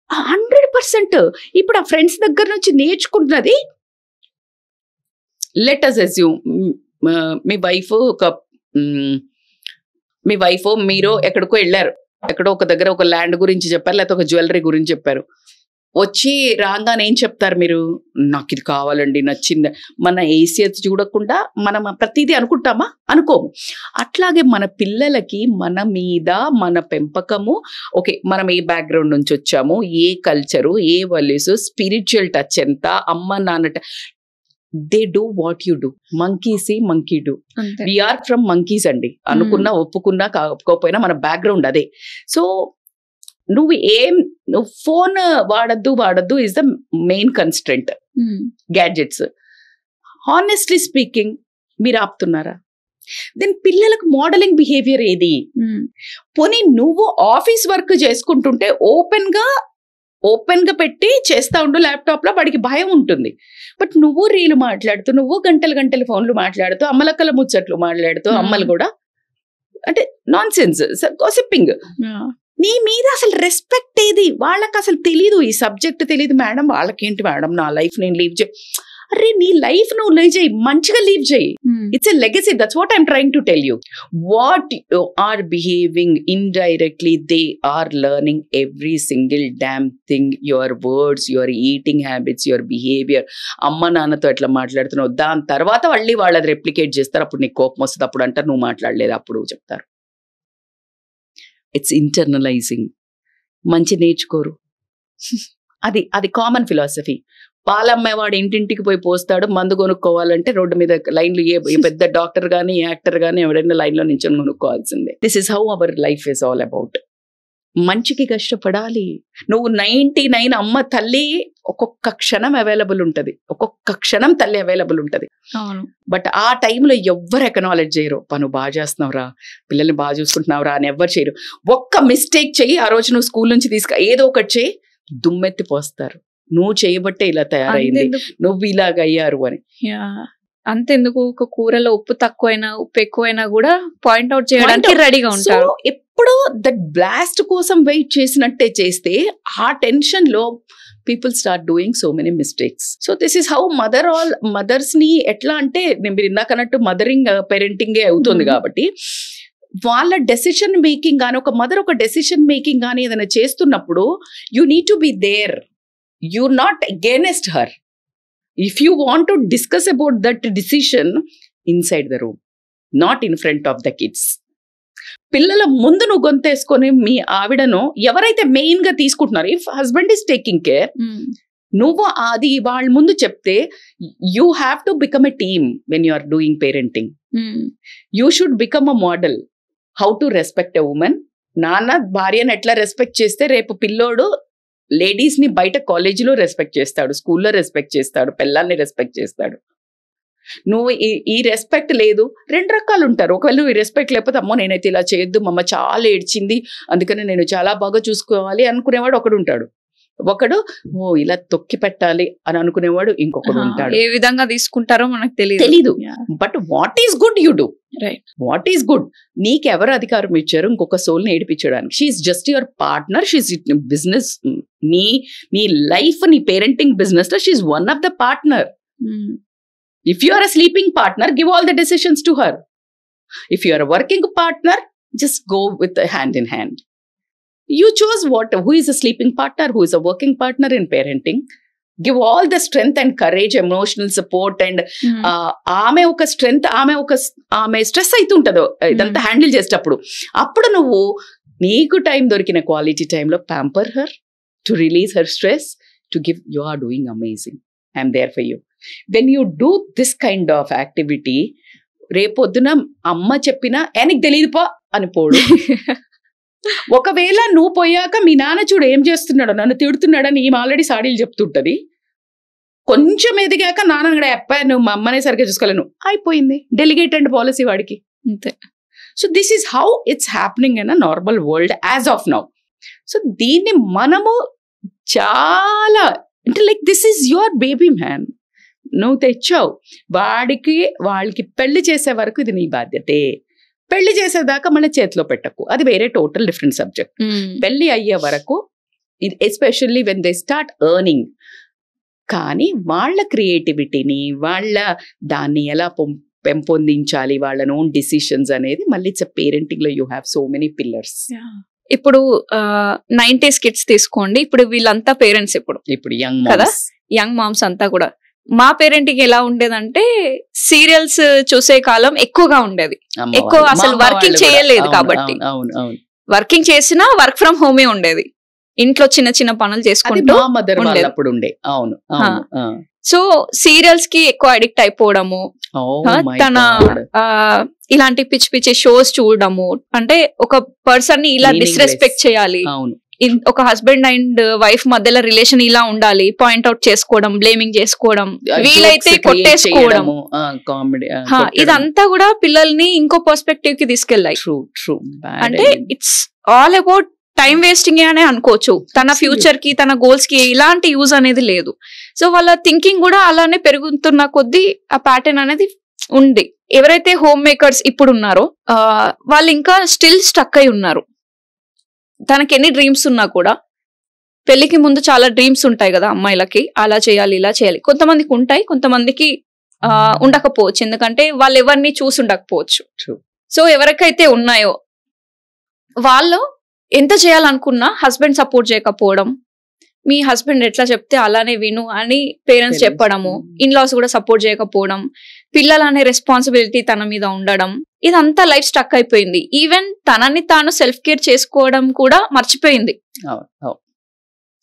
100%. ఇప్పుడు ఆ ఫ్రెండ్స్ దగ్గర నుంచి నేర్చుకుంటున్నది, లెట్ అస్ అస్యూమ్ మీ వైఫ్ మీరు ఎక్కడికో వెళ్ళారు, ఎక్కడో ఒక దగ్గర ఒక ల్యాండ్ గురించి చెప్పారు, లేకపోతే ఒక జ్యువెలరీ గురించి చెప్పారు. వచ్చి రాగానే ఏం చెప్తారు మీరు? నాకు ఇది కావాలండి, నచ్చింది. మన ఏసియత్ చూడకుండా మనం ప్రతిదీ అనుకుంటామా? అనుకోము. అట్లాగే మన పిల్లలకి మన మీద మన పెంపకము, ఓకే మనం ఏ బ్యాక్గ్రౌండ్ నుంచి వచ్చాము, ఏ కల్చరు, ఏ వాల్యూస్, స్పిరిచువల్ టచ్ ఎంత, అమ్మ నాన్న, they do what you do. Monkeys monkey do. We are from monkeys అండి, అనుకున్నా ఒప్పుకున్నా కాకపోయినా మన బ్యాక్గ్రౌండ్ అదే. సో నువ్వు ఫోన్ వాడద్దు is the main constraint. Gadgets honestly speaking మీరు ఆపుతున్నారా? దెన్ పిల్లలకు మోడలింగ్ బిహేవియర్ ఏది? పోనీ నువ్వు ఆఫీస్ వర్క్ చేసుకుంటుంటే ఓపెన్ గా పెట్టి చేస్తా ఉండు ల్యాప్టాప్ లో, వాడికి భయం ఉంటుంది. బట్ నువ్వు రీలు మాట్లాడుతూ, నువ్వు గంటలు ఫోన్లు మాట్లాడుతూ, అమ్మలక్కల ముచ్చట్లు మాట్లాడుతూ, అమ్మలు కూడా అంటే నాన్ సెన్స్ గాసిప్పింగ్. నీ మీద అసలు రెస్పెక్ట్ ఏది? వాళ్ళకి అసలు తెలీదు, ఈ సబ్జెక్ట్ తెలీదు. మేడం వాళ్ళకేంటి మేడం, నా లైఫ్ నేను లీవ్ చేయి. అరే నీ లైఫ్ నువ్వు లీవ్ చేయి, మంచిగా లీవ్ చేయి. It's a legacy. That's what I'm trying to tell you. What you are behaving indirectly, they are learning every single damn thing. Your words, your eating habits, your behavior. అమ్మ నాన్నతో ఎట్లా మాట్లాడుతున్నావు, దాని తర్వాత మళ్ళీ వాళ్ళది రెప్లికేట్ చేస్తారు. అప్పుడు నీకు కోపం వస్తుంది, అప్పుడు అంటారు నువ్వు మాట్లాడలేదు, అప్పుడు చెప్తారు. It's internalising. మంచి నేర్చుకోరు. అది కామన్ ఫిలాసఫీ. పాలమ్మేవాడు ఇంటింటికి పోయి పోస్తాడు, మందు కొనుక్కోవాలంటే రోడ్డు మీద లైన్లు, ఏ పెద్ద డాక్టర్ గానీ యాక్టర్ గానీ ఎవరైనా లైన్లో నించొని కొనుక్కోవాల్సిందే. This is how our life is all about. మంచికి కష్టపడాలి. నువ్వు 99 అమ్మ తల్లి ఒక్కొక్క క్షణం అవైలబుల్ ఉంటది, ఒక్కొక్క క్షణం తల్లి అవైలబుల్ ఉంటది. బట్ ఆ టైంలో ఎవ్వరు ఎక్నాలెడ్జ్ చేయరు. నువ్వు బాగా చేస్తున్నావురా, పిల్లల్ని బాగా చూసుకుంటున్నావురా అని ఎవ్వరు చేయరు. ఒక్క మిస్టేక్ చెయ్యి, ఆ రోజు నువ్వు స్కూల్ నుంచి ఏదో ఒకటి చేయి, దుమ్మెత్తి పోస్తారు. నువ్వు చేయబట్టే ఇలా తయారైంది, నువ్వు ఇలాగ అయ్యారు అని. అంతెందుకు, ఒక కూరలో ఉప్పు తక్కువైనా ఉప్పు ఎక్కువైనా కూడా పాయింట్ అవుట్ చేయడానికి రెడీగా ఉంటారు. ఎప్పుడు దట్ బ్లాస్ట్ కోసం వెయిట్ చేసినట్టే చేస్తే ఆ టెన్షన్ లో people start doing so many mistakes. So this is how mothers ని ఎట్లా అంటే, నేను ఇందాక అన్నట్టు మదరింగ్ పేరెంటింగే అవుతుంది కాబట్టి వాళ్ళ డెసిషన్ మేకింగ్ కానీ, ఒక మదర్ ఒక డెసిషన్ మేకింగ్ కానీ ఏదైనా చేస్తున్నప్పుడు you need to be there. You're not against her. If you want to discuss about that decision inside the room, not in front of the kids. పిల్లల ముందు నువ్వు గొంతేసుకొని మీ ఆవిడను ఎవరైతే మెయిన్ గా తీసుకుంటున్నారు, if husband is taking care, నువ్వు అది వాళ్ళ ముందు చెప్తే, you have to become a team when you are doing parenting. You should become a model how to respect a woman. నాన్న భార్యను ఎట్లా రెస్పెక్ట్ చేస్తే రేపు పిల్లోడు లేడీస్ ని బయట కాలేజీలో రెస్పెక్ట్ చేస్తాడు, స్కూల్లో రెస్పెక్ట్ చేస్తాడు, పిల్లల్ని రెస్పెక్ట్ చేస్తాడు. నువ్వు ఈ రెస్పెక్ట్ లేదు, 2 రకాలు ఉంటారు. ఒకవేళ నువ్వు ఈ రెస్పెక్ట్ లేకపోతే, అమ్మో నేనైతే ఇలా చేయొద్దు, మమ్మ చాలా ఏడ్చింది అందుకని నేను చాలా బాగా చూసుకోవాలి అనుకునేవాడు ఒకడు ఉంటాడు. ఒకడు ఓ ఇలా తొక్కి పెట్టాలి అని అనుకునేవాడు ఇంకొకడు ఉంటాడు. ఏ విధంగా తీసుకుంటారో మనకు తెలీదు. But what is good you do, what is good. నీకెవరు అధికారం ఇచ్చారు ఇంకొక సోల్ ని ఏడిపించడానికి? She is just your partner, she is business. నీ లైఫ్, నీ పేరెంటింగ్ బిజినెస్ లో she is one of the partner. If you are a sleeping partner, give all the decisions to her. If you are a working partner, just go with a hand in hand. You choose who is a sleeping partner, who is a working partner in parenting. Give all the strength and courage, emotional support and ఆమె ఒక strength, ఆమె stress అవుతుంటదో ఇదంతా handle చేసేటప్పుడు, అప్పుడు నువ్వు నీకు time దొరికిన quality టైంలో pamper her to release her stress, to give. You are doing amazing, I'm there for you. When you do this kind of activity, రేపొద్దున అమ్మ చెప్పినా నీకు తెలియదు పో అని పోడు. ఒకవేళ నువ్వు పోయాక మీ నాన్న చూడు ఏం చేస్తున్నాడో, నన్ను తిడుతున్నాడని ఈమె ఆల్రెడీ సాడీలు చెప్తుంటది. కొంచెం ఎదిగాక నాన్న కూడా అప్పాయి నువ్వు మా అమ్మనే సరిగ్గా చూసుకోలేను, అయిపోయింది. డెలిగేట్ అండ్ పాలసీ వాడికి అంతే. So this is how it's happening in a normal world as of now. So దీన్ని మనము చాలా అంటే like this is your baby man, నువ్వు తెచ్చావు వాళ్ళకి పెళ్లి చేసే వరకు ఇది నీ బాధ్యతే. పెళ్లి చేసేదాకా మన చేతిలో పెట్టకు, అది వేరే టోటల్ డిఫరెంట్ సబ్జెక్ట్. పెళ్లి అయ్యే వరకు, especially when they start earning, కానీ వాళ్ళ క్రియేటివిటీని, వాళ్ళ దాన్ని ఎలా పెంపొందించాలి, వాళ్ళ ఓన్ డిసిషన్స్ అనేది మళ్ళీ ఇట్స్ పేరెంటింగ్ లో you have so many pillars. ఇప్పుడు 90s కిడ్స్ తీసుకోండి, ఇప్పుడు వీళ్ళంతా పేరెంట్స్, ఇప్పుడు యంగ్ మామ్స్ అంతా కూడా. మా పేరెంటింగ్ ఎలా ఉండేదంటే, సీరియల్స్ చూసే కాలం ఎక్కువగా ఉండేది, ఎక్కువ అసలు వర్కింగ్ చేయలేదు కాబట్టి. వర్కింగ్ చేసినా వర్క్ ఫ్రమ్ హోమే ఉండేది, ఇంట్లో చిన్న చిన్న పనులు చేసుకుంటూ. సో సీరియల్స్ కి ఎక్కువ అడిక్ట్ అయిపోవడము, తన ఇలాంటి పిచ్చి పిచ్చి షోస్ చూడడము, అంటే ఒక పర్సన్ ని ఇలా డిస్రెస్పెక్ట్ చేయాలి, ఒక హస్బెండ్ అండ్ వైఫ్ మధ్యలో రిలేషన్ ఇలా ఉండాలి, పాయింట్ అవుట్ చేసుకోవడం, బ్లేమింగ్ చేసుకోవడం, వీలైతే కొట్టేసుకోవడం, ఇదంతా కూడా పిల్లల్ని ఇంకో పర్స్పెక్టివ్ కి తీసుకెళ్ళాయి. అంటే it's all about time wasting అనే అనుకోవచ్చు. తన ఫ్యూచర్ కి, తన గోల్స్ కి ఇలాంటి యూజ్ అనేది లేదు. సో వాళ్ళ థింకింగ్ కూడా అలానే పెరుగుతున్న కొద్దీ ఆ ప్యాటర్న్ అనేది ఉంది. ఎవరైతే హోమ్ మేకర్స్ ఇప్పుడు ఉన్నారో వాళ్ళు ఇంకా స్టిల్ స్టక్ అయి ఉన్నారు. తనకి ఎన్ని డ్రీమ్స్ ఉన్నా కూడా పెళ్లికి ముందు చాలా డ్రీమ్స్ ఉంటాయి కదా అమ్మాయిలకి, అలా చేయాలి ఇలా చేయాలి. కొంతమందికి ఉంటాయి, కొంతమందికి ఉండకపోవచ్చు, ఎందుకంటే వాళ్ళు ఎవరిని చూసి ఉండకపోవచ్చు. సో ఎవరికైతే ఉన్నాయో వాళ్ళు ఎంత చేయాలనుకున్నా హస్బెండ్ సపోర్ట్ చేయకపోవడం, మీ హస్బెండ్ ఎట్లా చెప్తే అలానే విను అని పేరెంట్స్ చెప్పడము, ఇన్లాస్ కూడా సపోర్ట్ చేయకపోవడం, పిల్లలు అనే రెస్పాన్సిబిలిటీ తన మీద ఉండడం, ఇదంతా లైఫ్ స్టక్ అయిపోయింది. ఈవెన్ తనని తాను సెల్ఫ్ కేర్ చేసుకోవడం కూడా మర్చిపోయింది.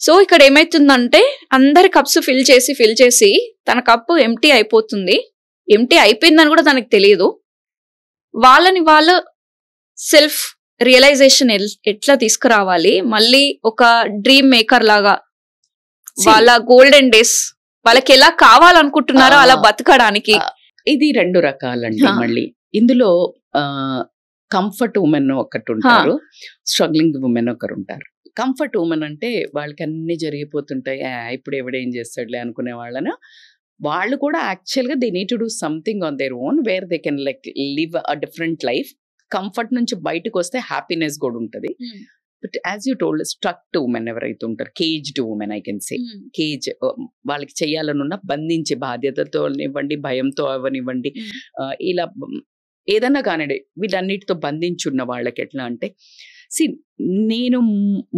సో ఇక్కడ ఏమైతుందంటే అందరి కప్స్ ఫిల్ చేసి తన కప్పు ఎంటీ అయిపోతుంది. ఎంటీ అయిపోయిందని కూడా తనకు తెలియదు. వాళ్ళని వాళ్ళు సెల్ఫ్ రియలైజేషన్ ఎట్లా తీసుకురావాలి, మళ్ళీ ఒక డ్రీమ్ మేకర్ లాగా వాళ్ళ గోల్డెన్ డేస్ వాళ్ళకి ఎలా కావాలనుకుంటున్నారో అలా బతకడానికి. ఇది 2 రకాలండి. మళ్ళీ ఇందులో కంఫర్ట్ ఉమెన్ ఒకటి ఉంటారు, స్ట్రగ్లింగ్ ఉమెన్ ఒకరు ఉంటారు. కంఫర్ట్ ఉమెన్ అంటే వాళ్ళకి అన్ని జరిగిపోతుంటాయి, ఇప్పుడు ఎవడేం చేస్తాడులే అనుకునే వాళ్ళను, వాళ్ళు కూడా యాక్చువల్గా they need to do something on their own where they can like live a different life. Comfort నుంచి బయటకు వస్తే హ్యాపీనెస్ కూడా ఉంటుంది. But as you told, strucked women ఎవరైతే ఉంటారు, caged women I can say, cage వాళ్ళకి చేయాలనున్న బంధించే బాధ్యతతో ఇవ్వండి, భయంతో అవనివ్వండి, ఇలా ఏదన్నా కానివ్వండి, వీటన్నిటితో బంధించున్న వాళ్ళకి ఎట్లా అంటే, నేను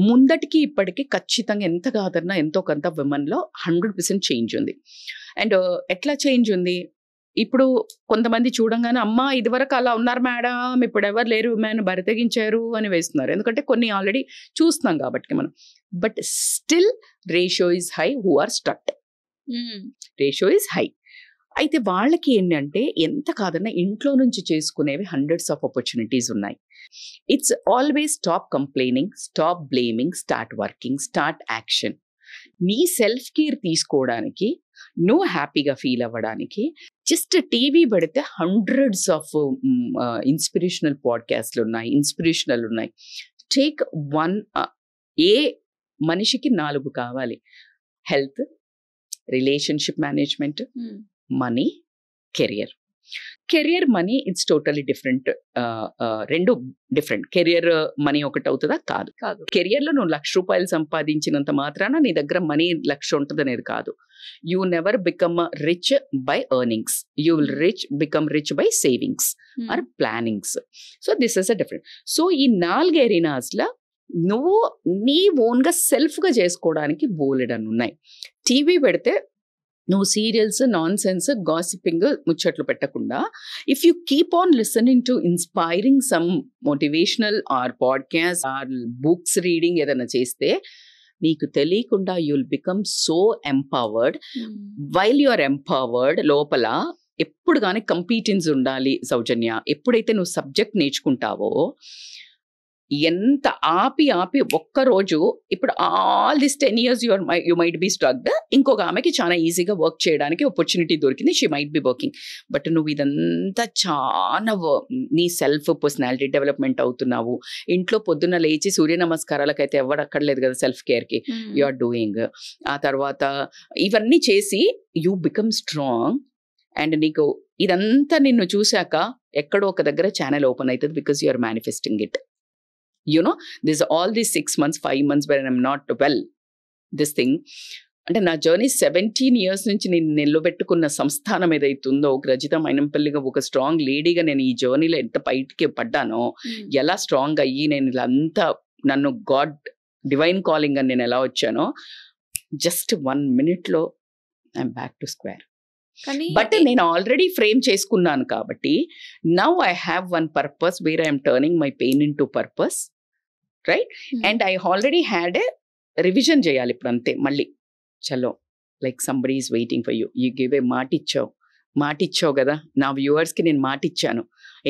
ముందటికి ఇప్పటికీ ఖచ్చితంగా ఎంత కాదన్నా ఎంతో కొంత విమెన్లో 100% చేంజ్ ఉంది. అండ్ ఎట్లా చేంజ్ ఉంది, ఇప్పుడు కొంతమంది చూడంగానే అమ్మా ఇదివరకు అలా ఉన్నారు మేడం, ఇప్పుడు ఎవరు లేరు, మ్యాన్ బరితెగించారు అని వేస్తున్నారు, ఎందుకంటే కొన్ని ఆల్రెడీ చూస్తున్నాం కాబట్టి మనం. But still ratio is high who are strucked, ratio is high. అయితే వాళ్ళకి ఏంటంటే ఎంత కాదన్నా ఇంట్లో నుంచి చేసుకునేవి హండ్రెడ్స్ ఆఫ్ ఆపర్చునిటీస్ ఉన్నాయి. It's always stop complaining, stop blaming, start working, start action. నీ సెల్ఫ్ కేర్ తీసుకోవడానికి, నువ్వు హ్యాపీగా ఫీల్ అవ్వడానికి జస్ట్ టీవీ పెడితే హండ్రెడ్స్ ఆఫ్ ఇన్స్పిరేషనల్ పాడ్కాస్ట్లు ఉన్నాయి, ఇన్స్పిరేషనల్ ఉన్నాయి. Take one. ఏ మనిషికి 4 కావాలి: health, relationship management, money, career. Career money it's totally different, 2 different. Career money ఒకటి అవుతుందా? కాదు. కెరియర్లో నువ్వు ₹1,00,000 సంపాదించినంత మాత్రాన నీ దగ్గర మనీ 1,00,000 ఉంటుంది అనేది కాదు. You never become rich by earnings, you will become rich by savings or plannings. So this is a different. So ఈ 4 ఎరీనాస్లో నువ్వు నీ ఓన్గా సెల్ఫ్గా చేసుకోవడానికి బోలెడని ఉన్నాయి. టీవీ పెడితే నువ్వు సీరియల్స్, నాన్ సెన్స్, గాసిపింగ్, ముచ్చట్లు పెట్టకుండా, if you keep on listening to inspiring some motivational or podcast or books reading ఏదైనా చేస్తే నీకు తెలియకుండా you will become so empowered. While you are empowered, లోపల ఎప్పుడు కానీ కంపీటెన్స్ ఉండాలి సౌజన్య. ఎప్పుడైతే నువ్వు సబ్జెక్ట్ నేర్చుకుంటావో, ఎంత ఆపి ఒక్కరోజు, ఇప్పుడు all this 10 years you might be strucked, ఇంకొక ఆమెకి చాలా ఈజీగా వర్క్ చేయడానికి ఆపర్చునిటీ దొరికింది, she might be working. But నువ్వు ఇదంతా చాలా నీ సెల్ఫ్ పర్సనాలిటీ డెవలప్మెంట్ అవుతున్నావు. ఇంట్లో పొద్దున్న లేచి సూర్య నమస్కారాలకైతే ఎవడక్కర్లేదు కదా సెల్ఫ్ కేర్కి, యు ఆర్ డూయింగ్. ఆ తర్వాత ఇవన్నీ చేసి యూ బికమ్ స్ట్రాంగ్. అండ్ నీకు ఇదంతా నిన్ను చూశాక ఎక్కడో ఒక దగ్గర ఛానల్ ఓపెన్ అవుతుంది, because you are manifesting it. You know, this all these 6 months, 5 months where I'm not well, this thing. అంటే నా జర్నీ 17 years నుంచి నేను నిలబెట్టుకున్న సంస్థానం ఏదైతుందో, రజిత మైనంపల్లిగా ఒక స్ట్రాంగ్ లేడీగా నేను ఈ జర్నీలో ఎంత బయటికి పడ్డానో, ఎలా స్ట్రాంగ్ అయ్యి నేను ఇలా అంతా నన్ను గాడ్ డివైన్ కాలింగ్ అని నేను ఎలా వచ్చానో, just 1 minute I'm back to square. But నేను ఆల్రెడీ ఫ్రేమ్ చేసుకున్నాను కాబట్టి now I have one purpose where I'm turning my pain in to purpose, right? And I already had a revision చేయాలి ఇప్పుడు, అంతే. మళ్ళీ చలో, like somebody is waiting for you, you give a మాట ఇచ్చావు కదా నా వ్యూవర్స్కి. నేను మాట ఇచ్చాను,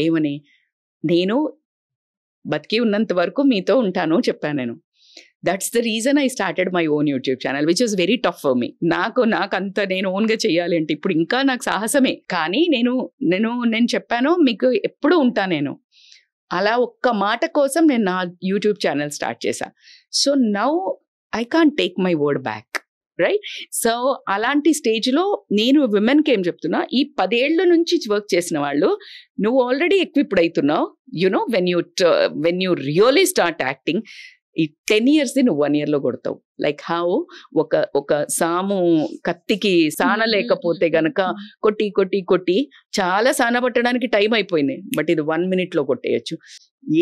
ఏమని, నేను బతికి ఉన్నంత వరకు మీతో ఉంటాను చెప్పాను నేను. That's the reason I started my own YouTube channel, which is very tough for me. నాకంత నేను ఓన్గా చేయాలి అంటే ఇప్పుడు ఇంకా నాకు సాహసమే, కానీ నేను చెప్పాను మీకు ఎప్పుడు ఉంటా నేను. అలా ఒక్క మాట కోసం నేను నా యూట్యూబ్ ఛానల్ స్టార్ట్ చేశాను. So now I can't take my word back, right? So అలాంటి స్టేజ్లో నేను విమెన్కి ఏం చెప్తున్నా, ఈ 10 ఏళ్ల నుంచి వర్క్ చేసిన వాళ్ళు, నువ్వు ఆల్రెడీ ఎక్విప్డ్ అవుతున్నావు. You know, when you really start acting, ఈ 10 years నువ్వు 1 year లో కొడతావు. లైక్ హౌ ఒక సాము కత్తికి సాన లేకపోతే గనక కొట్టి చాలా సాన పట్టడానికి టైం అయిపోయింది, బట్ ఇది 1 minute లో కొట్టేయచ్చు.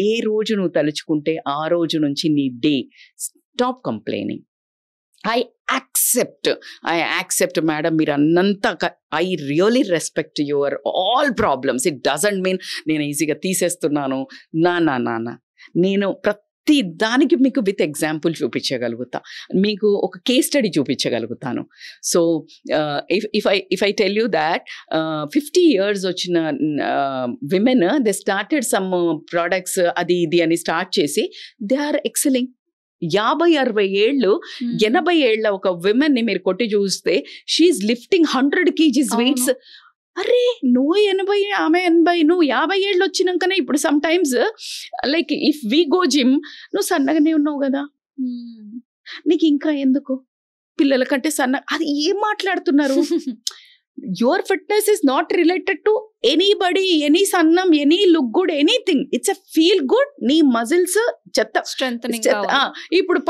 ఏ రోజు నువ్వు తలుచుకుంటే ఆ రోజు నుంచి నీ day stop complaining. I accept madam, మీరు అన్నంత I really respect your all problems. It doesn't mean నేను ఈజీగా తీసేస్తున్నాను. నా నేను ప్రతి దానికి మీకు విత్ ఎగ్జాంపుల్ చూపించగలుగుతా, మీకు ఒక కేస్ స్టడీ చూపించగలుగుతాను. So if I tell you that 50 years వచ్చిన women they started some products అది ఇది అని స్టార్ట్ చేసి దే ఆర్ ఎక్సెలింగ్. 50-60 ఏళ్ళు 80 ఏళ్ల ఒక విమెన్ ని మీరు కొట్టి చూస్తే షీఈస్ లిఫ్టింగ్ 100 kgs వెయిట్స్. అరే నువ్వు 80 ఆమె 80, నువ్వు 50 ఏళ్ళు వచ్చినాకనే ఇప్పుడు sometimes like if we go gym, నువ్వు సన్నగానే ఉన్నావు కదా, నీకు ఇంకా ఎందుకు పిల్లల కంటే సన్న, అది ఏం మాట్లాడుతున్నారు? your fitness is not related to anybody, any sannam, any look good, anything. It's a feel good. నీ మజిల్స్ స్ట్రెంథనింగ్. ఇప్పుడు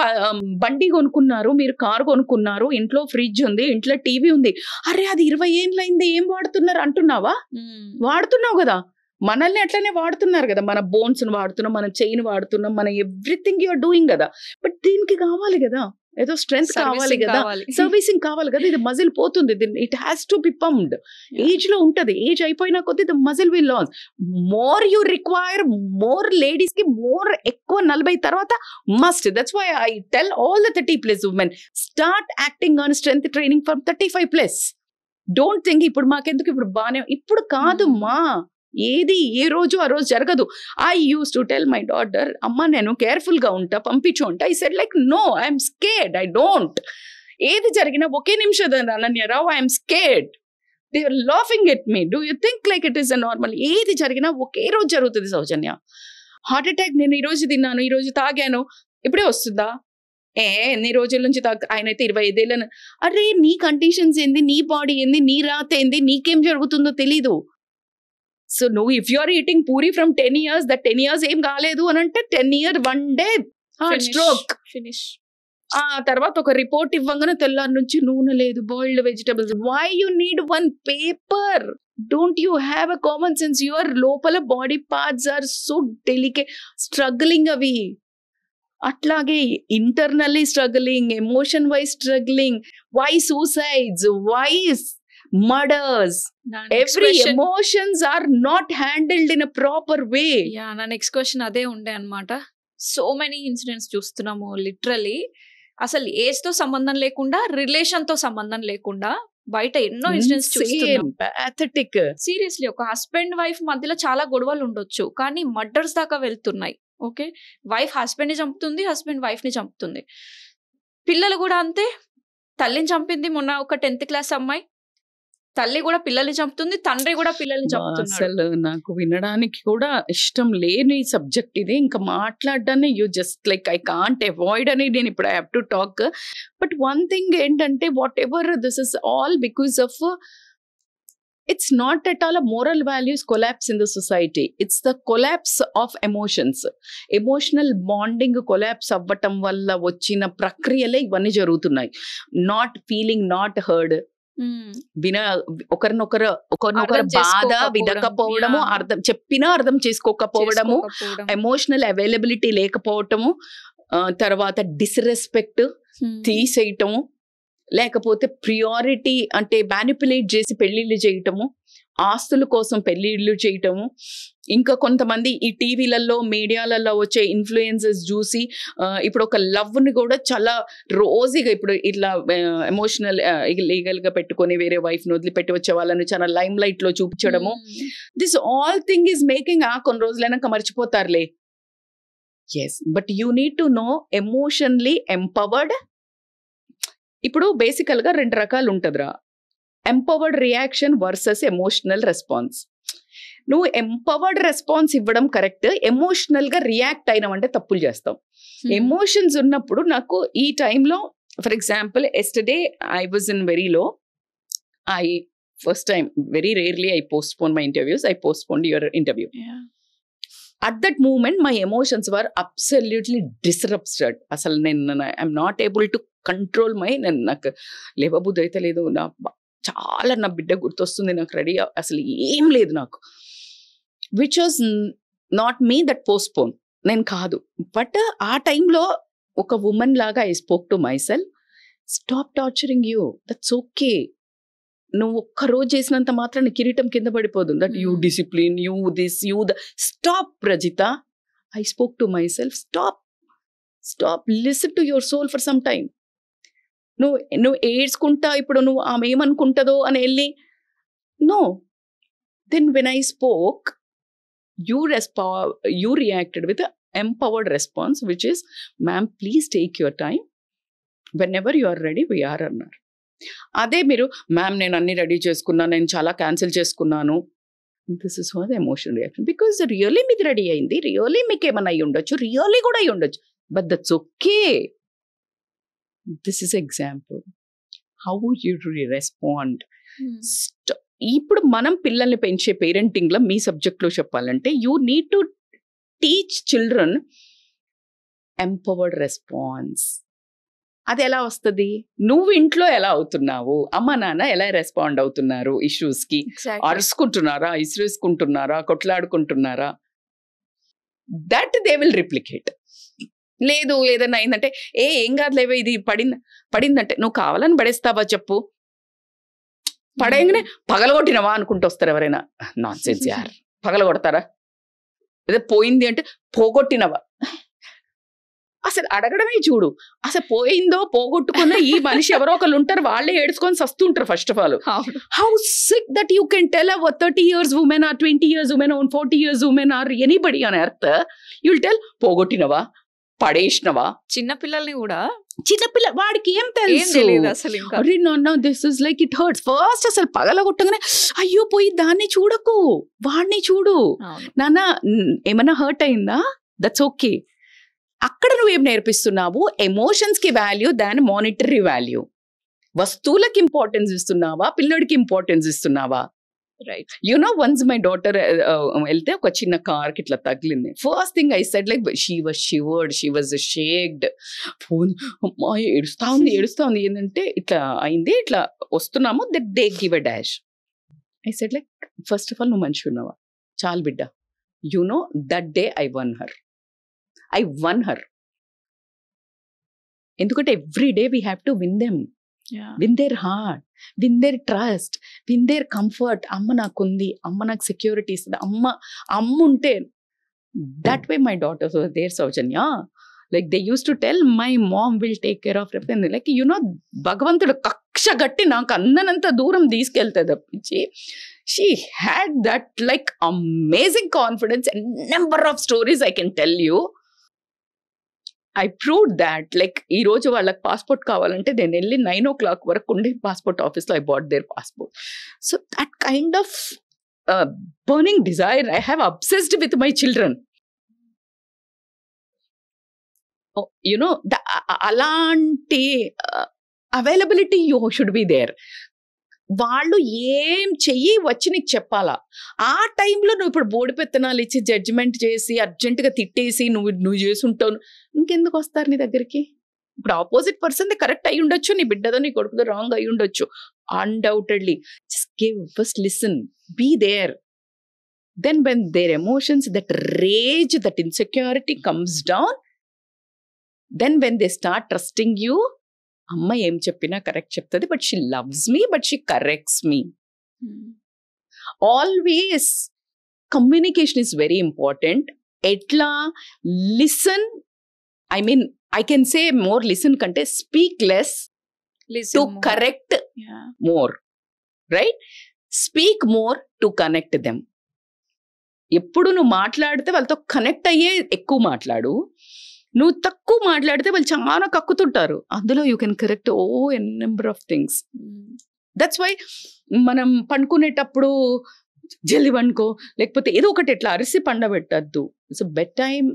బండి కొనుక్కున్నారు, మీరు కార్ కొనుక్కున్నారు, ఇంట్లో ఫ్రిడ్జ్ ఉంది, ఇంట్లో టీవీ ఉంది, అరే అది 20 ఏళ్ళైంది ఏం వాడుతున్నారు అంటున్నావా? వాడుతున్నావు కదా, మనల్ని అట్లనే వాడుతున్నారు కదా, మన బోన్స్ వాడుతున్నాం, మన చైన్ వాడుతున్నాం, మన ఎవ్రీథింగ్ యూఆర్ డూయింగ్ కదా. బట్ దీనికి కావాలి కదా, ఏదో స్ట్రెంత్ కావాలి కదా, సర్వీసింగ్ కావాలి కదా. ఇది మజిల్ పోతుంది, it has to be pumped. Age లో ఉంటది, ఏజ్ అయిపోయినా కొద్ది the muscle will loss. More you require, more ladies కి మోర్ ఎక్కువ 40 తర్వాత must. That's why I tell all the 30+ women start acting on strength training from 35+. Don't think ఇప్పుడు మాకెందుకు, ఇప్పుడు బానే, ఇప్పుడు కాదు మా, ఏది ఏ రోజు ఆ రోజు జరగదు. I use to tell my daughter, అమ్మ నేను కేర్ఫుల్ గా ఉంటా, పంపించు ఉంటా. I said like no, I'm scared, I don't. ఏది జరిగినా ఒకే నిమిషం Ananya Rao, I'm scared. They are laughing at me. Do you think like it is a normal? ఏది జరిగినా ఒకే రోజు జరుగుతుంది సౌజన్య. హార్ట్ అటాక్ నేను ఈ రోజు తిన్నాను, ఈ రోజు తాగాను, ఇప్పుడే వస్తుందా? ఎన్ని రోజుల నుంచి ఆయన అయితే 25 ఏళ్ళను. అరే నీ కండిషన్స్ ఏంది, నీ బాడీ ఏంది, నీ రాత ఏంది, నీకేం జరుగుతుందో తెలీదు. సో నువ్వు if you are eating puri from 10 years, that 10 years ఏం కాలేదు అని అంటే 10 year 1 day heart stroke finish. ఆ తర్వాత ఒక రిపోర్ట్ ఇవ్వగానే తెల్లారి నుంచి నూనె లేదు, boiled vegetables. Why you need 1 paper? Don't you have a common sense? Your లోపల body parts are so delicate, struggling అవి. అట్లాగే internally struggling, emotion wise struggling. Why suicides, why murders? Every emotions are not handled in a proper way. Yeah, నా next question అదే ఉండే అన్నమాట. So many incidents చూస్తున్నాము literally, అసలు age తో సంబంధం లేకుండా, రిలేషన్ తో సంబంధం లేకుండా బయట ఎన్నో ఇన్సిడెంట్స్ చూస్తున్నాం. Pathetic. సీరియస్లీ ఒక హస్బెండ్ వైఫ్ మధ్యలో చాలా గొడవలు ఉండొచ్చు, కానీ మర్డర్స్ దాకా వెళ్తున్నాయి. ఓకే, వైఫ్ హస్బెండ్ ని చంపుతుంది, హస్బెండ్ వైఫ్ ని చంపుతుంది. పిల్లలు కూడా అంతే. తల్లిని చంపింది మొన్న ఒక 10th class అమ్మాయి, తల్లి కూడా పిల్లల్ని చంపుతుంది, తండ్రి కూడా పిల్లల్ని చంపుతుంది. అసలు నాకు వినడానికి కూడా ఇష్టం లేని సబ్జెక్ట్ ఇది. ఇంకా మాట్లాడడాన్ని you just like I can't avoid అని నేను ఇప్పుడు I have to talk. But one thing ఏంటంటే, whatever this is all because of, it's not at all a moral values collapse in the society. It's the collapse of emotions. Emotional bonding collapse అవ్వటం వల్ల వచ్చిన ప్రక్రియలే ఇవన్నీ జరుగుతున్నాయి. Not feeling, not heard, ఒకరినొకరు బాధ వినకపోవడము, చెప్పినా అర్థం చేసుకోకపోవడము, ఎమోషనల్ అవైలబిలిటీ లేకపోవటము, తర్వాత డిస్రెస్పెక్ట్ తీసేయటము, లేకపోతే ప్రియారిటీ అంటే మ్యానిపులేట్ చేసి పెళ్లిళ్ళు చేయటము, ఆస్తుల కోసం పెళ్లిళ్ళు చేయటము. ఇంకా కొంతమంది ఈ టీవీలలో మీడియాలలో వచ్చే ఇన్ఫ్లుయెన్సెస్ చూసి ఇప్పుడు ఒక లవ్ ని కూడా చాలా రోజుగా ఇప్పుడు ఇట్లా ఎమోషనల్ లీగల్ గా పెట్టుకొని వేరే వైఫ్ ని వదిలిపెట్టి వచ్చే వాళ్ళని చాలా లైమ్ లైట్ లో చూపించడము. This all thing is making కొన్ని రోజులైనాక మర్చిపోతారులే. Yes, but you need to know emotionally empowered. ఇప్పుడు బేసికల్ గా 2 రకాలు ఉంటదిరా, empowered reaction versus emotional response. నువ్వు ఎంపవర్డ్ రెస్పాన్స్ ఇవ్వడం కరెక్ట్, ఎమోషనల్ గా రియాక్ట్ అయినావంటే తప్పులు చేస్తావు. ఎమోషన్స్ ఉన్నప్పుడు నాకు ఈ టైంలో, for example yesterday I was in very low. First time, very rarely I postpone my interviews. I postponed your interview. At that moment my emotions were absolutely disrupted. అసలు నేను I'm not able to control నేను నాకు లేవబుద్ధి అయితే లేదు, చాలా నా బిడ్డ గుర్తొస్తుంది, నాకు రెడీ అసలు ఏం లేదు నాకు. Which was not me that postpone, నేను కాదు. బట్ ఆ టైంలో ఒక ఉమెన్ లాగా I spoke to myself, stop torturing you, that's okay. నువ్వు ఒక్కరోజు చేసినంత మాత్రం కిరీటం కింద పడిపోదు. That you discipline, you this, you the, stop Rajitha. I spoke to myself, stop, listen to your soul for some time. నువ్వు ఏడ్చుకుంటా ఇప్పుడు నువ్వు ఆమె ఏమనుకుంటుందో అని వెళ్ళి, no. Then when I spoke, you reacted with an empowered response, which is, ma'am, please take your time, whenever you are ready, we are అన్నారు. అదే మీరు, మ్యామ్ నేను అన్ని రెడీ చేసుకున్నాను, నేను చాలా క్యాన్సిల్ చేసుకున్నాను, this is was emotional reaction. Because really మీది రెడీ అయింది, రియల్లీ మీకు ఏమైనా అయ్యి ఉండొచ్చు, రియల్లీ కూడా అయ్యి ఉండొచ్చు, but that's okay. This is example how you respond. ఇప్పుడు మనం పిల్లల్ని పెంచే పేరెంటింగ్లో మీ సబ్జెక్ట్లో చెప్పాలంటే, you need to teach children empowered response. అది ఎలా వస్తుంది? నువ్వు ఇంట్లో ఎలా అవుతున్నావు, అమ్మ నాన్న ఎలా రెస్పాండ్ అవుతున్నారు ఇష్యూస్కి, అరుచుకుంటున్నారా, ఇసురేసుకుంటున్నారా, కొట్లాడుకుంటున్నారా, దట్ దే విల్ రిప్లికేట్. లేదు ఏదైనా అయిందంటే, ఏం కాదులేవే ఇది పడిందంటే, నువ్వు కావాలని పడేస్తావా చెప్పు, పడేయగానే పగలగొట్టినవా అనుకుంటూ వస్తారు ఎవరైనా. నాన్ సెన్స్ యార్, పగలగొడతారా? ఏదో పోయింది అంటే పోగొట్టినవా? అసలు అడగడమే చూడు. అసలు పోయిందో పోగొట్టుకున్న ఈ మనిషి ఎవరో ఒకళ్ళు ఉంటారు, వాళ్ళే ఏడ్చుకొని సస్తుంటారు. First of all, how sick that you can tell a 30 years woman or 20 years woman or 40 years woman or anybody on earth, you will tell పోగొట్టినవా, పడేసినవా. చిన్నపిల్లల్ని కూడా, చిన్నపిల్ల వాడికి ఏం తెలుసు అసలు. అరే నాన్న this is like it hurts. First అసలు పగలగొట్టగానే అయ్యో పోయి దాన్ని చూడకు, వాడిని చూడు. నాన్న ఏమన్నా హర్ట్ అయిందా, దట్స్ ఓకే. అక్కడ నువ్వేం నేర్పిస్తున్నావు? ఎమోషన్స్ కి వాల్యూ దాని మానిటరీ వాల్యూ. వస్తువులకి ఇంపార్టెన్స్ ఇస్తున్నావా, పిల్లడికి ఇంపార్టెన్స్ ఇస్తున్నావా? Right. You know, once my daughter వెళ్తే ఒక చిన్న కార్కి ఇట్లా తగిలింది. First thing I said like, she was shivered, she was shaked. Phone అమ్మా ఏడుస్తా ఉంది ఏంటంటే ఇట్లా అయింది, ఇట్లా వస్తున్నాము, that they give a dash. I said like, first of all నువ్వు మంచిగా ఉన్నావా, చాలు బిడ్డ. You know that day I one her. ఎందుకంటే every day we have to win them, win their heart, win their trust, win their comfort. అమ్మ నాకుంది, అమ్మ నాకు సెక్యూరిటీ ఇస్తుంది, అమ్మ ఉంటే. That way my daughters were there, Sowjanya. Like they use to tell, my mom will take care of everything. Like you know, భగవంతుడు కక్ష గట్టి నాకు అందనంత దూరం తీసుకెళ్తే తప్పించి, she had that like amazing confidence. Number of stories I can tell you. I proved that. Like, ఈ రోజు వాళ్ళకి పాస్పోర్ట్ కావాలంటే నేను వెళ్ళి 9 o'clock వరకు ఉండి పాస్పోర్ట్ ఆఫీస్లో I bought their passport. So that kind of burning desire I have obsessed with my children. You know, అలాంటి availability you should be there. వాళ్ళు ఏం చెయ్యి వచ్చి నీకు చెప్పాలా. ఆ టైంలో నువ్వు ఇప్పుడు బోడి పెత్తనాలు ఇచ్చి జడ్జిమెంట్ చేసి అర్జెంటుగా తిట్టేసి నువ్వు చేసి ఉంటావు, ఇంకెందుకు వస్తారు నీ దగ్గరికి? ఇప్పుడు ఆపోజిట్ పర్సన్ కరెక్ట్ అయి ఉండొచ్చు, నీ బిడ్డదో నీ కొడుకుదో రాంగ్ అయి ఉండొచ్చు, undoubtedly. Just give, first listen, be there. Then when their emotions, that rage, that insecurity comes down, then when they start trusting you, అమ్మ ఏం చెప్పినా కరెక్ట్ చెప్తుంది, but she loves me, but she corrects me. Always communication is very important. ఎట్లా listen, I mean I can say more listen కంటే speak less to correct more, right? Speak more to connect them. ఎప్పుడు నువ్వు మాట్లాడితే వాళ్ళతో connect అయ్యే ఎక్కువ మాట్లాడు. నువ్వు తక్కువ మాట్లాడితే వాళ్ళు చాలా కక్కుతుంటారు. అందులో you can correct N number of things. That's why మనం పండుకునేటప్పుడు జల్ది పండుకో, లేకపోతే ఏదో ఒకటి ఎట్లా అరిసి పండబెట్టద్దు. So bedtime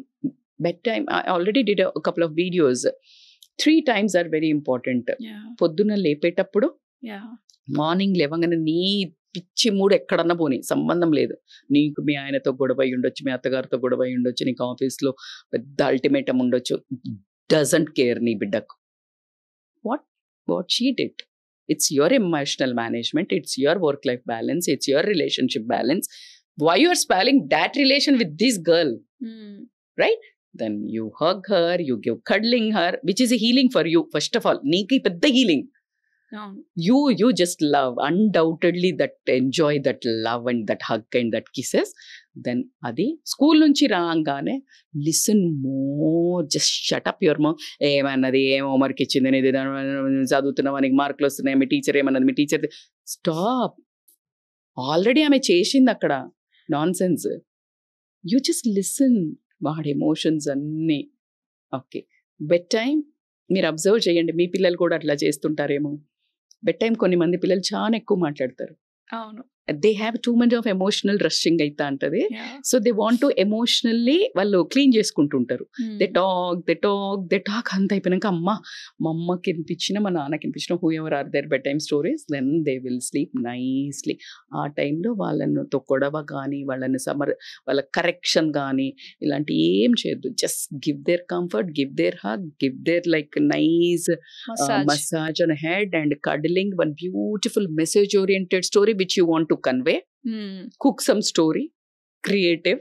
I already did a couple of videos. 3 times are very important. పొద్దున్న లేపేటప్పుడు, మార్నింగ్ లేవగానే నీ పిచ్చి మూడు ఎక్కడన్నా పోనీ సంబంధం లేదు. నీకు మీ ఆయనతో గొడవ అయి ఉండొచ్చు, మీ అత్తగారితో గొడవ అయి ఉండొచ్చు, నీకు ఆఫీస్లో పెద్ద అల్టిమేటం ఉండొచ్చు, డజంట్ కేర్ నీ బిడ్డకు. What she did. It's your emotional management, it's your work-life balance, it's your relationship balance. Why you are spoiling that relation with this girl? Right? Then you hug her, you give cuddling her, which is a healing for you. First of all, neeki pedda healing. You just love, undoubtedly that enjoy that love and that hug and that kisses. Then adi school nunchi raangane listen more, just shut up your mouth. ఏమన్నది, ఏం homework ఇచ్చింది, ఇది చదువుతున్నావా, నీకు మార్కులు వస్తున్నాయి, మీ teacher ఏమన్నది, మీ teacher. Stop. Already ఆమె చేసింది అక్కడ non sense. You just listen. వాడి ఎమోషన్స్ అన్నీ. ఓకే, బెడ్ టైం మీరు అబ్జర్వ్ చేయండి, మీ పిల్లలు కూడా అట్లా చేస్తుంటారేమో. బెడ్ టైం కొన్ని మంది పిల్లలు చాలా ఎక్కువ మాట్లాడతారు. అవును, they have too much of emotional rushing అయితే అంటది. So they want to emotionally వాళ్ళు క్లీన్ చేసుకుంటుంటారు. దే టాక్ అంత అయిపోయినాక అమ్మ, మా అమ్మకి వినిపించిన, మా నాన్నకి వినిపించిన, whoever are there bedtime stories, then they will sleep nicely. ఆ టైంలో వాళ్ళతో గొడవ కానీ, వాళ్ళ కరెక్షన్ కానీ ఇలాంటి ఏం చేయొద్దు. Just give there comfort, give there hug, give there like nice massage on head and cuddling, one beautiful message oriented story which you want to convey. Cook some story, creative,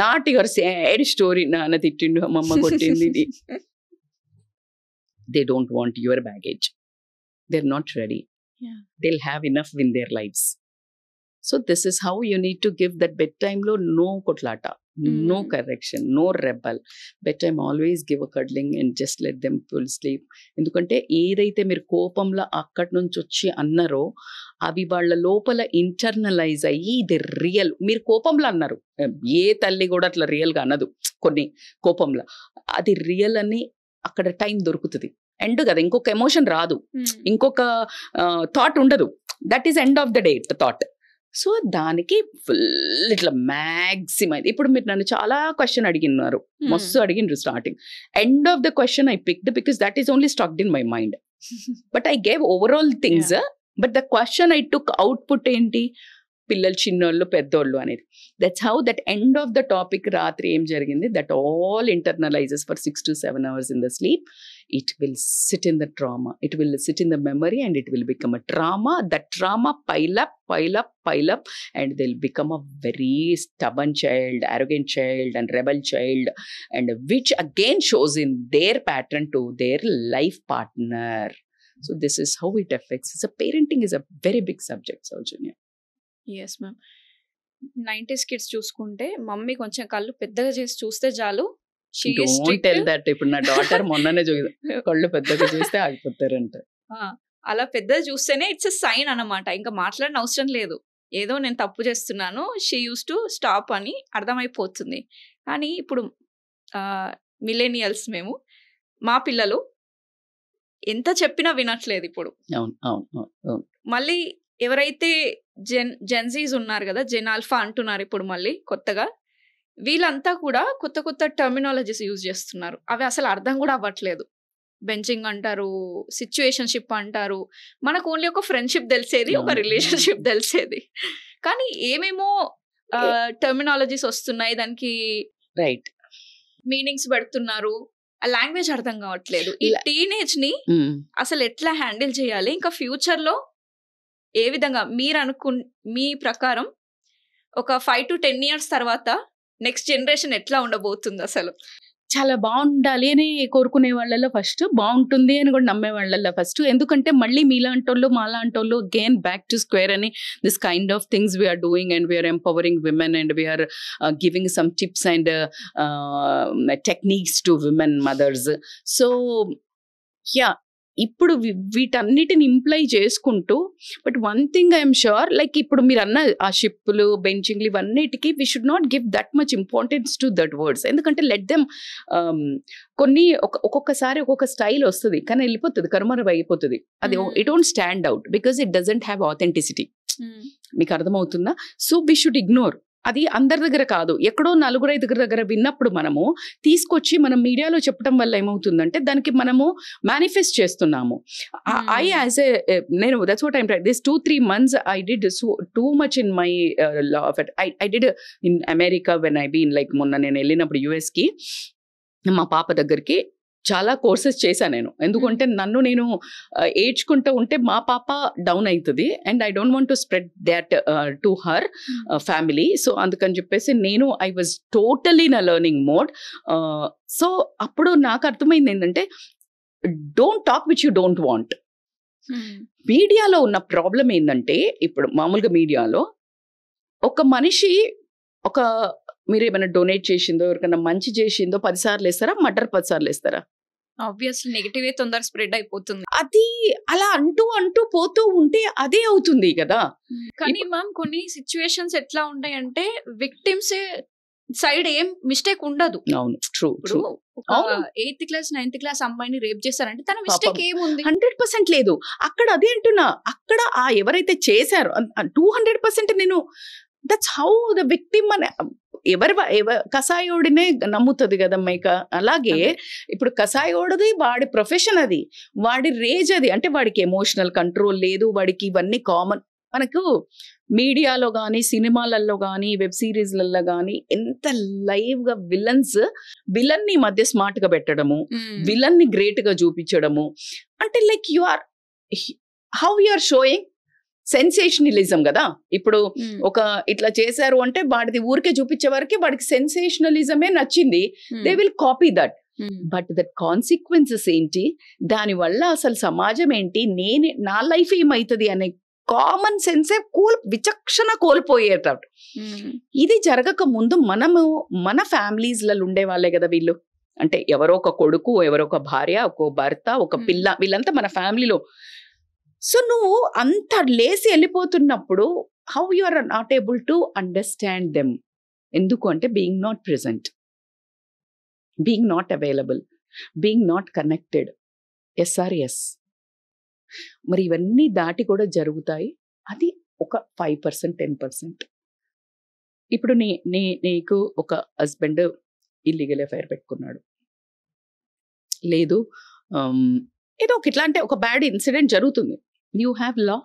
not your sad story, naana tittindu, mamma kottindi. They don't want your baggage, they're not ready. They'll have enough in their lives. So this is how you need to give that bedtime lo no kotlata, no correction, no rebel. Bedtime always give a cuddling and just let them full sleep. ఎందుకంటే ఏదైతే మీరు కోపంలో అక్కడి నుంచి వచ్చి అన్నారో అవి వాళ్ళ లోపల ఇంటర్నలైజ్ అయ్యి ఇది రియల్. మీరు కోపంలో అన్నారు, ఏ తల్లి కూడా అట్లా రియల్గా అన్నదు. కొన్ని కోపంలో అది రియల్ అని అక్కడ టైం దొరుకుతుంది. ఎండ్ కదా, ఇంకొక ఎమోషన్ రాదు, ఇంకొక థాట్ ఉండదు. That is end of the day thought. So దానికి ఫుల్ ఇట్లా మ్యాక్సిమం. ఇప్పుడు మీరు నన్ను చాలా క్వశ్చన్ అడిగినారు, మస్తు అడిగినారు starting. End of the question I picked because that is only stucked in my mind. But I gave overall things. But the question I took output ఏంటి, పిల్లలు చిన్నోళ్ళు పెద్దోళ్ళు అనేది. That's how that end of the topic రాత్రి ఏం జరిగింది, that all ఇంటర్నలైజెస్ for 6 to 7 hours in the sleep. It will sit in the trauma, it will sit in the memory, and it will become a trauma. That trauma pile up, and they'll become a very stubborn child, arrogant child, and rebel child, and which again shows in their pattern to their life partner. So this is how it affects. So parenting is a very big subject, Saujanya. Yes ma'am. 90s kids చూసుకుంటే mummy కొంచెం కళ్ళు పెద్దగా చేసి చూస్తే చాలు, Don't tell that. ఇప్పుడు నా daughter మొన్ననే కళ్ళు పెద్దగా చేస్తే ఆగిపోతారంట. అలా పెద్దగా చూస్తేనే ఇట్స్ ఎ సైన్ అన్నమాట. ఇంకా మాట్లాడిన అవసరం లేదు, ఏదో నేను తప్పు చేస్తున్నాను, షీ యూస్ టు స్టాప్ అని అర్థమైపోతుంది. కానీ ఇప్పుడు మిలేనియల్స్ మేము, మా పిల్లలు ఎంత చెప్పినా వినట్లేదు ఇప్పుడు. మళ్ళీ ఎవరైతే జెన్జీస్ ఉన్నారు కదా, జెన్ ఆల్ఫా అంటున్నారు ఇప్పుడు మళ్ళీ కొత్తగా, వీళ్ళంతా కూడా కొత్త కొత్త టర్మినాలజీస్ యూజ్ చేస్తున్నారు. అవి అసలు అర్థం కూడా అవ్వట్లేదు. బెంచింగ్ అంటారు, సిచ్యుయేషన్షిప్ అంటారు. మనకు ఓన్లీ ఒక ఫ్రెండ్షిప్ తెలిసేది, ఒక రిలేషన్షిప్ తెలిసేది, కానీ ఏమేమో టర్మినాలజీస్ వస్తున్నాయి, దానికి రైట్ మీనింగ్స్ పెడుతున్నారు. ఆ లాంగ్వేజ్ అర్థం కావట్లేదు. ఈ టీనేజ్ ని అసలు ఎట్లా హ్యాండిల్ చేయాలి, ఇంకా ఫ్యూచర్ లో ఏ విధంగా మీరు మీ ప్రకారం ఒక 5 to 10 years తర్వాత నెక్స్ట్ జనరేషన్ ఎట్లా ఉండబోతుంది? అసలు చాలా బాగుండాలి అని కోరుకునే వాళ్ళల్లో ఫస్ట్, బాగుంటుంది అని కూడా నమ్మే వాళ్ళల్లో ఫస్ట్. ఎందుకంటే మళ్ళీ మీలాంటోళ్ళు మాలాంటోళ్ళు అగైన్ బ్యాక్ టు స్క్వేర్ అని this kind of things we are doing, and we are empowering women, and we are giving some tips and techniques to women mothers. So yeah, ఇప్పుడు వీటన్నిటిని ఇంప్లై చేసుకుంటూ, but one thing I'm sure, like ఇప్పుడు మీరు అన్న ఆ షిప్లు, బెంచింగ్లు, ఇవన్నిటికీ we should not give that much importance to that words. ఎందుకంటే లెట్ దెమ్, కొన్ని ఒక్కొక్కసారి ఒక్కొక్క స్టైల్ వస్తుంది, కానీ వెళ్ళిపోతుంది, కనుమరుగు అయిపోతుంది. అది it don't stand out because it doesn't have authenticity. మీకు అర్థమవుతుందా? So we should ignore. అది అందరి దగ్గర కాదు, ఎక్కడో 4-5 దగ్గర విన్నప్పుడు మనము తీసుకొచ్చి మనం మీడియాలో చెప్పడం వల్ల ఏమవుతుందంటే దానికి మనము మేనిఫెస్ట్ చేస్తున్నాము. ఐ యాజ్ నేను that's what I'm trying this 2-3 months I did too much in my law of it. I did in America when I been like మొన్న నేను వెళ్ళినప్పుడు యుఎస్కి మా పాప దగ్గరికి చాలా కోర్సెస్ చేశాను నేను. ఎందుకంటే నన్ను నేను ఏడ్చుకుంటూ ఉంటే మా పాప డౌన్ అవుతుంది and I don't want to spread that to her family. So అందుకని చెప్పేసి నేను I was totally in a learning mode. So అప్పుడు నాకు అర్థమైంది ఏంటంటే don't talk which you don't want. మీడియాలో ఉన్న ప్రాబ్లం ఏంటంటే ఇప్పుడు మామూలుగా మీడియాలో ఒక మనిషి ఒక మీరు ఏమైనా డొనేట్ చేసిందో ఎవరికైనా మంచి చేసిందో 10 సార్లు వేస్తారా, మర్డర్ 10 సార్లు వేస్తారా? ఆబ్వియస్లీ నెగటివ్ తొందర స్ప్రెడ్ అయిపోతుంది. అది అలా అంటూ పోతూ ఉంటే అదే అవుతుంది కదా. కానీ మ్యామ్ కొన్ని సిచ్యువేషన్స్ ఎట్లా ఉంటాయంటే విక్టిమ్స్ సైడ్ ఏం మిస్టేక్ ఉండదు. అవును, ట్రూ. ఇప్పుడు 8th క్లాస్ 9th క్లాస్ అమ్మాయిని రేప్ చేశారంటే తన మిస్టేక్ ఏముంది? 100% లేదు. అక్కడ అదే అంటున్నా, అక్కడ ఆ ఎవరైతే చేశారో 200% నేను దట్స్ హౌ ద విక్టిమ్ అని ఎవరి కసాయోడినే నమ్ముతుంది కదా మైక. అలాగే ఇప్పుడు కసాయోడిది వాడి ప్రొఫెషన్, అది వాడి రేజ్, అది అంటే వాడికి ఎమోషనల్ కంట్రోల్ లేదు, వాడికి ఇవన్నీ కామన్. మనకు మీడియాలో కానీ సినిమాలలో కానీ వెబ్ సిరీస్లలో కానీ ఎంత లైవ్ గా విలన్ ని మధ్య స్మార్ట్ గా పెట్టడము, విలన్ ని గ్రేట్ గా చూపించడము, అంటే like you are how you are showing sensationalism కదా. ఇప్పుడు ఒక ఇట్లా చేశారు అంటే వాడిది ఊరికే చూపించే వరకు వాడికి సెన్సేషనలిజమే నచ్చింది, they will copy that. But that consequences ఏంటి, దానివల్ల అసలు సమాజం ఏంటి, నా లైఫ్ ఏమవుతుంది అనే కామన్ సెన్సే విచక్షణ కోల్పోయేటట్టు. ఇది జరగక ముందు మన ఫ్యామిలీస్లలో ఉండే వాళ్ళే కదా వీళ్ళు. అంటే ఎవరో ఒక కొడుకు, ఎవరో ఒక భార్య, ఒక భర్త, ఒక పిల్ల, వీళ్ళంతా మన ఫ్యామిలీలో. సో నువ్వు అంత లేసి వెళ్ళిపోతున్నప్పుడు how you are not able to understand them. ఎందుకు అంటే being not present, being not available, being not connected. Yes. మరి ఇవన్నీ దాటి కూడా జరుగుతాయి. అది ఒక 5%, 10%. ఇప్పుడు నీకు ఒక హస్బెండ్ ఇల్లీగల్ అఫైర్ పెట్టుకున్నాడు, లేదు ఏదో ఒక ఇట్లా అంటే ఒక బ్యాడ్ ఇన్సిడెంట్ జరుగుతుంది. You have law,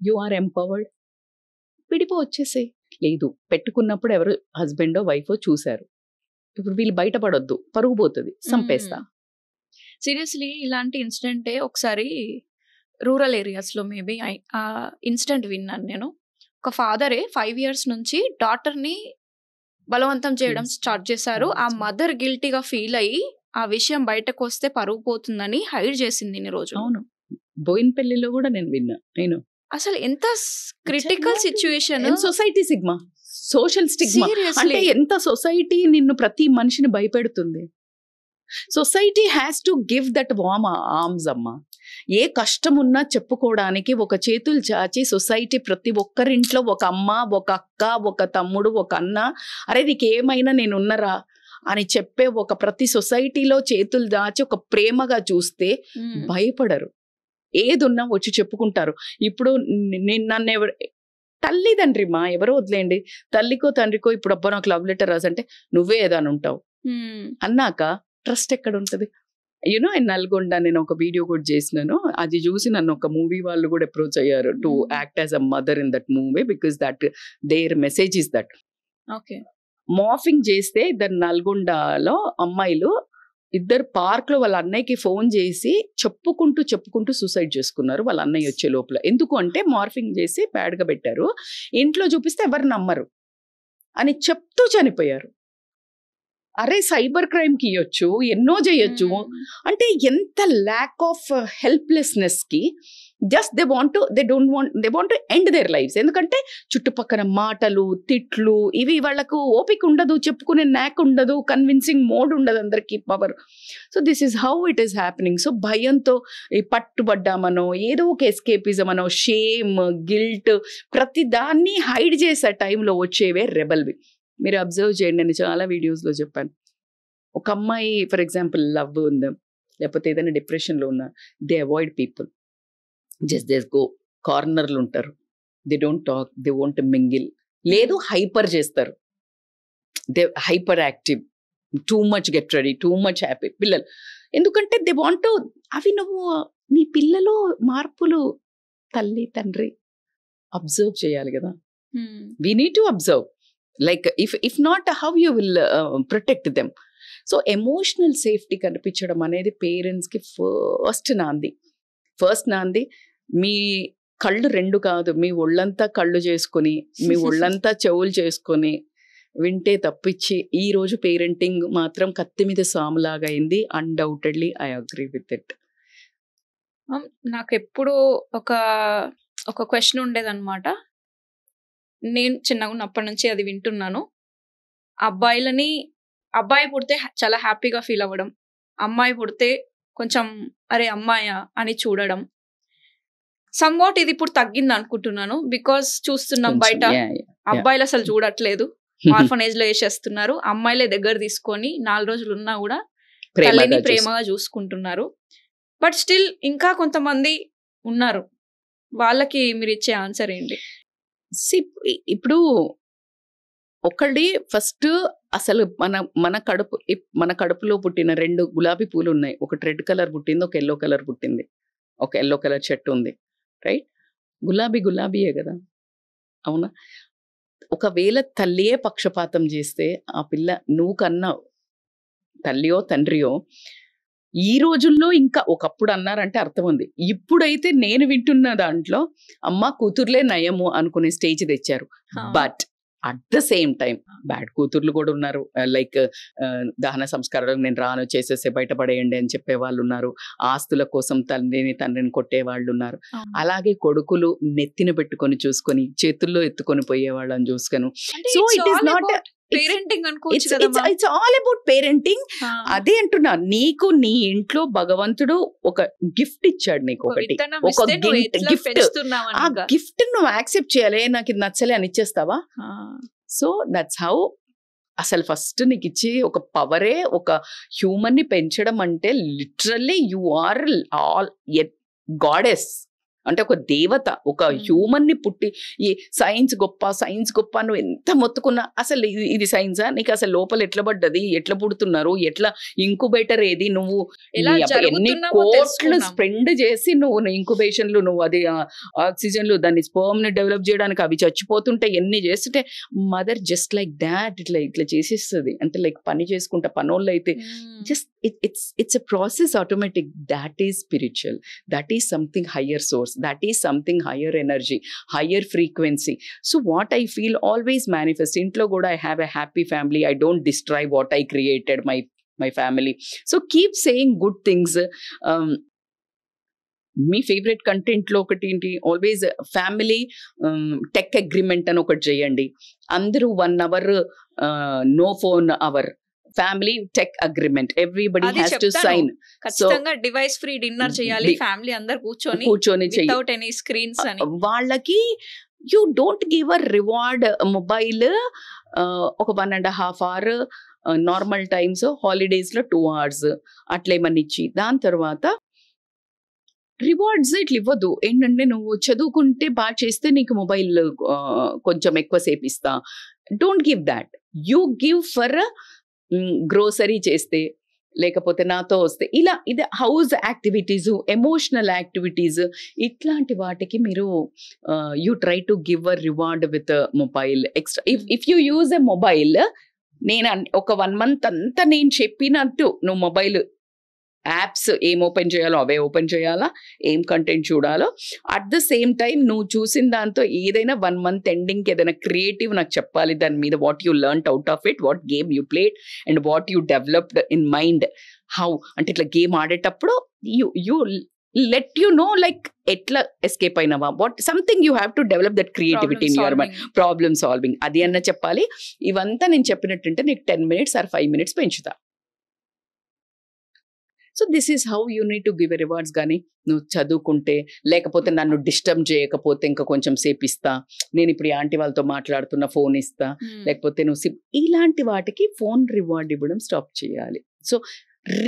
you are empowered, విడిపో వచ్చేసే. లేదు, పెట్టుకున్నప్పుడు ఎవరు హస్బెండో వైఫో చూశారు, ఇప్పుడు వీళ్ళు బయటపడొద్దు, పరుగు పోతుంది, సంపేస్తా. సీరియస్లీ ఇలాంటి ఇన్సిడెంటే ఒకసారి రూరల్ ఏరియాస్లో మేబీ ఆ ఇన్సిడెంట్ విన్నాను నేను. ఒక ఫాదరే 5 years నుంచి డాటర్ని బలవంతం చేయడం స్టార్ట్ చేశారు. ఆ మదర్ గిల్టీగా ఫీల్ అయ్యి ఆ విషయం బయటకు వస్తే పరుగు పోతుందని హైడ్ చేసింది ఇన్ని రోజు. అవును, బోయిన్పల్లిలో కూడా నేను విన్నా. అసలు ఎంత critical situation. Society sigma, social stigma. అంటే ఎంత సొసైటీ నిన్ను ప్రతి మనిషిని భయపెడుతుంది. Society has to give that warm arms అమ్మా. ఏ కష్టం ఉన్నా చెప్పుకోవడానికి ఒక చేతులు చాచి సొసైటీ ప్రతి ఒక్కరింట్లో ఒక అమ్మ, ఒక అక్క, ఒక తమ్ముడు, ఒక అన్న, అరే నీకు ఏమైనా నేను ఉన్నరా అని చెప్పే ఒక ప్రతి సొసైటీలో చేతులు దాచి ఒక ప్రేమగా చూస్తే భయపడరు. ఏదున్నా వచ్చి చెప్పుకుంటారు. ఇప్పుడు నన్ను తల్లిదండ్రి మా ఎవరో వదిలేండి, తల్లికో తండ్రికో ఇప్పుడు అబ్బా నాకు లవ్ లెటర్ రాసంటే నువ్వే ఏదని ఉంటావు అన్నాక ట్రస్ట్ ఎక్కడ ఉంటుంది? యూనో నల్గొండ నేను ఒక వీడియో కూడా చేసినాను, అది చూసి నన్ను ఒక మూవీ వాళ్ళు కూడా అప్రోచ్ అయ్యారు to act as a mother in that movie because that there message is that. Okay, morphing చేస్తే ఇద్దరు నల్గొండలో అమ్మాయిలు ఇద్దరు పార్క్ లో వాళ్ళ అన్నయ్యకి ఫోన్ చేసి చెప్పుకుంటూ సూసైడ్ చేసుకున్నారు వాళ్ళ అన్నయ్య వచ్చే లోపల. ఎందుకు అంటే మార్ఫింగ్ చేసి బ్యాడ్ గా పెట్టారు, ఇంట్లో చూపిస్తే ఎవరు నమ్మరు అని చెప్తూ చనిపోయారు. అరే సైబర్ క్రైమ్ కి ఇవ్వచ్చు, ఎన్నో చేయొచ్చు. అంటే ఎంత ల్యాక్ ఆఫ్ హెల్ప్లెస్నెస్ కి just they want to end there lifes. ఎందుకంటే చుట్టుపక్కల మాటలు, తిట్లు, ఇవి వాళ్ళకు ఓపిక ఉండదు, చెప్పుకునే న్యాక్ ఉండదు, కన్విన్సింగ్ మోడ్ ఉండదు, అందరికి power. So this is how it is happening. So భయంతో పట్టుబడ్డామనో, ఏదో ఒక ఎస్కేపిజం అనో, షేమ్, గిల్ట్, ప్రతి దాన్ని హైడ్ చేసే టైంలో వచ్చేవే రెబల్వి. మీరు అబ్జర్వ్ చేయండి, నేను చాలా వీడియోస్లో చెప్పాను. ఒక అమ్మాయి ఫర్ ఎగ్జాంపుల్ లవ్ ఉందా, లేకపోతే ఏదైనా డిప్రెషన్లో ఉన్నా, they avoid people, just they go కార్నర్లు ఉంటారు, they don't talk, they won't mingle. లేదు హైపర్ చేస్తారు, they hyper active, too much get ready, too much happy పిల్లలు. ఎందుకంటే దే వాంట్ టు, అవి నువ్వు నీ పిల్లలో మార్పులు తల్లి తండ్రి అబ్జర్వ్ చేయాలి కదా. We need to observe, like if not how you will protect them. So emotional safety కనిపించడం అనేది పేరెంట్స్కి ఫస్ట్ నాంది. మీ కళ్ళు రెండు కాదు, మీ ఒళ్ళంతా కళ్ళు చేసుకొని, మీ ఒళ్ళంతా చెవులు చేసుకొని వింటే తప్పించి ఈ రోజు పేరెంటింగ్ మాత్రం కత్తి మీద సాములాగా అయింది. Undoubtedly I agree with it. నాకు ఎప్పుడు ఒక క్వశ్చన్ ఉండేదన్నమాట. నేను చిన్నగా ఉన్నప్పటి నుంచి అది వింటున్నాను. అబ్బాయి పుడితే చాలా హ్యాపీగా ఫీల్ అవ్వడం, అమ్మాయి పుడితే కొంచెం అరే అమ్మాయా అని చూడడం. సమ్వాట్ ఇది ఇప్పుడు తగ్గింది అనుకుంటున్నాను. బికాస్ చూస్తున్నాం బయట అబ్బాయిలు అసలు చూడట్లేదు, ఆర్ఫనేజ్ లో వేసేస్తున్నారు. అమ్మాయిలే దగ్గర తీసుకొని 4 రోజులు ఉన్నా కూడా తల్లిని ప్రేమగా చూసుకుంటున్నారు. బట్ స్టిల్ ఇంకా కొంతమంది ఉన్నారు. వాళ్ళకి మీరు ఇచ్చే ఆన్సర్ ఏంటి? ఇప్పుడు ఒకటి ఫస్ట్ అసలు మన కడుపులో పుట్టిన 2 గులాబీ పూలు ఉన్నాయి. ఒకటి రెడ్ కలర్ పుట్టింది, ఒక ఎల్లో కలర్ పుట్టింది. ఒక ఎల్లో కలర్ చెట్టు ఉంది, రైట్? గులాబీయే కదా, అవునా? ఒకవేళ తల్లియే పక్షపాతం చేస్తే ఆ పిల్ల నువ్వు కన్నా తల్లియో తండ్రియో ఈ రోజుల్లో, ఇంకా ఒకప్పుడు అన్నారంటే అర్థం ఉంది. ఇప్పుడైతే నేను వింటున్న దాంట్లో అమ్మ కూతుర్లే నయము అనుకునే స్టేజ్ తెచ్చారు. But at the same time bad కూతుర్లు కూడా ఉన్నారు. లైక్ దహన సంస్కారాలకు నేను రాను, చేసేసే బయటపడేయండి అని చెప్పే వాళ్ళు ఉన్నారు. ఆస్తుల కోసం తండ్రిని కొట్టే వాళ్ళు ఉన్నారు. అలాగే కొడుకులు నెత్తిన పెట్టుకొని చూసుకొని చేతుల్లో ఎత్తుకొని పోయే వాళ్ళని చూసుకొని, so it is not parenting అనుకోవచ్చు. It's all about parenting. అదే అంటున్నా, నీకు నీ ఇంట్లో భగవంతుడు ఒక గిఫ్ట్ ఇచ్చాడు నీకు, ఒకటి ఒక గిఫ్ట్. ఆ గిఫ్ట్ నువ్వు యాక్సెప్ట్ చేయాలి. నాకు ఇది నచ్చలే అని ఇచ్చేస్తావా? So that's how. అసలు ఫస్ట్ నీకు ఇచ్చి ఒక పవరే, ఒక హ్యూమన్ ని పెంచడం అంటే literally you are all goddess. అంటే ఒక దేవత, ఒక హ్యూమన్ ని పుట్టి ఈ సైన్స్ గొప్ప నువ్వు ఎంత మొత్తుకున్నా అసలు ఇది సైన్సా? నీకు అసలు లోపల ఎట్లా పడ్డది, ఎట్లా పుడుతున్నారు, ఎట్లా ఇంకుబేటర్ ఏది, నువ్వు ఎన్ని కోట్లు స్పెండ్ చేసి నువ్వు ఇంకుబేషన్లు, నువ్వు అది ఆక్సిజన్లు, దాన్ని స్పర్మ్ ని డెవలప్ చేయడానికి అవి చచ్చిపోతుంటే ఎన్ని చేస్తుంటే మదర్ జస్ట్ లైక్ దాట్ ఇట్లా చేసేస్తుంది. అంటే లైక్ పని చేసుకుంటా పనోళ్ళు అయితే just it's a process automatic. That is spiritual, that is something higher source, that is something higher energy, higher frequency. So what I feel always manifest. Intlo kuda I have a happy family, I don't destroy what I created, my family. So keep saying good things. Me favourite కంటెంట్లో ఒకటి ఏంటి, always family tech agreement అని ఒకటి చేయండి. అందరూ 1 hour no phone hour, family tech agreement, everybody has to sign. ఖచ్చితంగా device free dinner చేయాలి, family అందరూ కూర్చొని వితౌట్ ఎనీ స్క్రీన్స్ అని. వాళ్ళకి you don't give a reward mobile ఒక 1.5 hour నార్మల్ టైమ్స్, హాలిడేస్ లో 2 hours అట్లేమని ఇచ్చి దాని తర్వాత రివార్డ్స్ ఇట్లా ఇవ్వద్దు. ఏంటంటే నువ్వు చదువుకుంటే బాగా చేస్తే నీకు మొబైల్ కొంచెం ఎక్కువసేపు ఇస్తా. Don't give that. You give for grocery చేస్తే, లేకపోతే నాతో వస్తే, ఇది హౌస్ యాక్టివిటీస్, ఎమోషనల్ యాక్టివిటీస్, ఇట్లాంటి వాటికి మీరు you try to give a reward with mobile extra. If you use a mobile, నేను ఒక 1 month అంతా నేను చెప్పినట్టు నువ్వు మొబైల్ యాప్స్ ఏం ఓపెన్ చేయాలో అవే ఓపెన్ చేయాలా, ఏం కంటెంట్ చూడాలో, అట్ ద సేమ్ టైం నువ్వు చూసిన దాంతో ఏదైనా 1 month ఎండింగ్కి ఏదైనా క్రియేటివ్ నాకు చెప్పాలి దాని మీద. What you learn out of it, what game you played and what you developed in mind. How అంటే ఇట్లా గేమ్ ఆడేటప్పుడు you let you know like ఎట్లా ఎస్కేప్ అయినావా, what something you have to develop that creativity in your mind. Problem solving అది అన్న చెప్పాలి. ఇవంతా నేను చెప్పినట్టుంటే నీకు 10 minutes or 5 minutes పెంచుతా. So this is how you need to give a rewards. కానీ నువ్వు చదువుకుంటే, లేకపోతే నన్ను డిస్టర్బ్ చేయకపోతే ఇంకా కొంచెం సేపు ఇస్తా, నేను ఇప్పుడు ఆంటీ వాళ్ళతో మాట్లాడుతున్న ఫోన్ ఇస్తా, లేకపోతే నువ్వు ఇలాంటి వాటికి ఫోన్ రివార్డ్ ఇవ్వడం స్టాప్ చేయాలి. So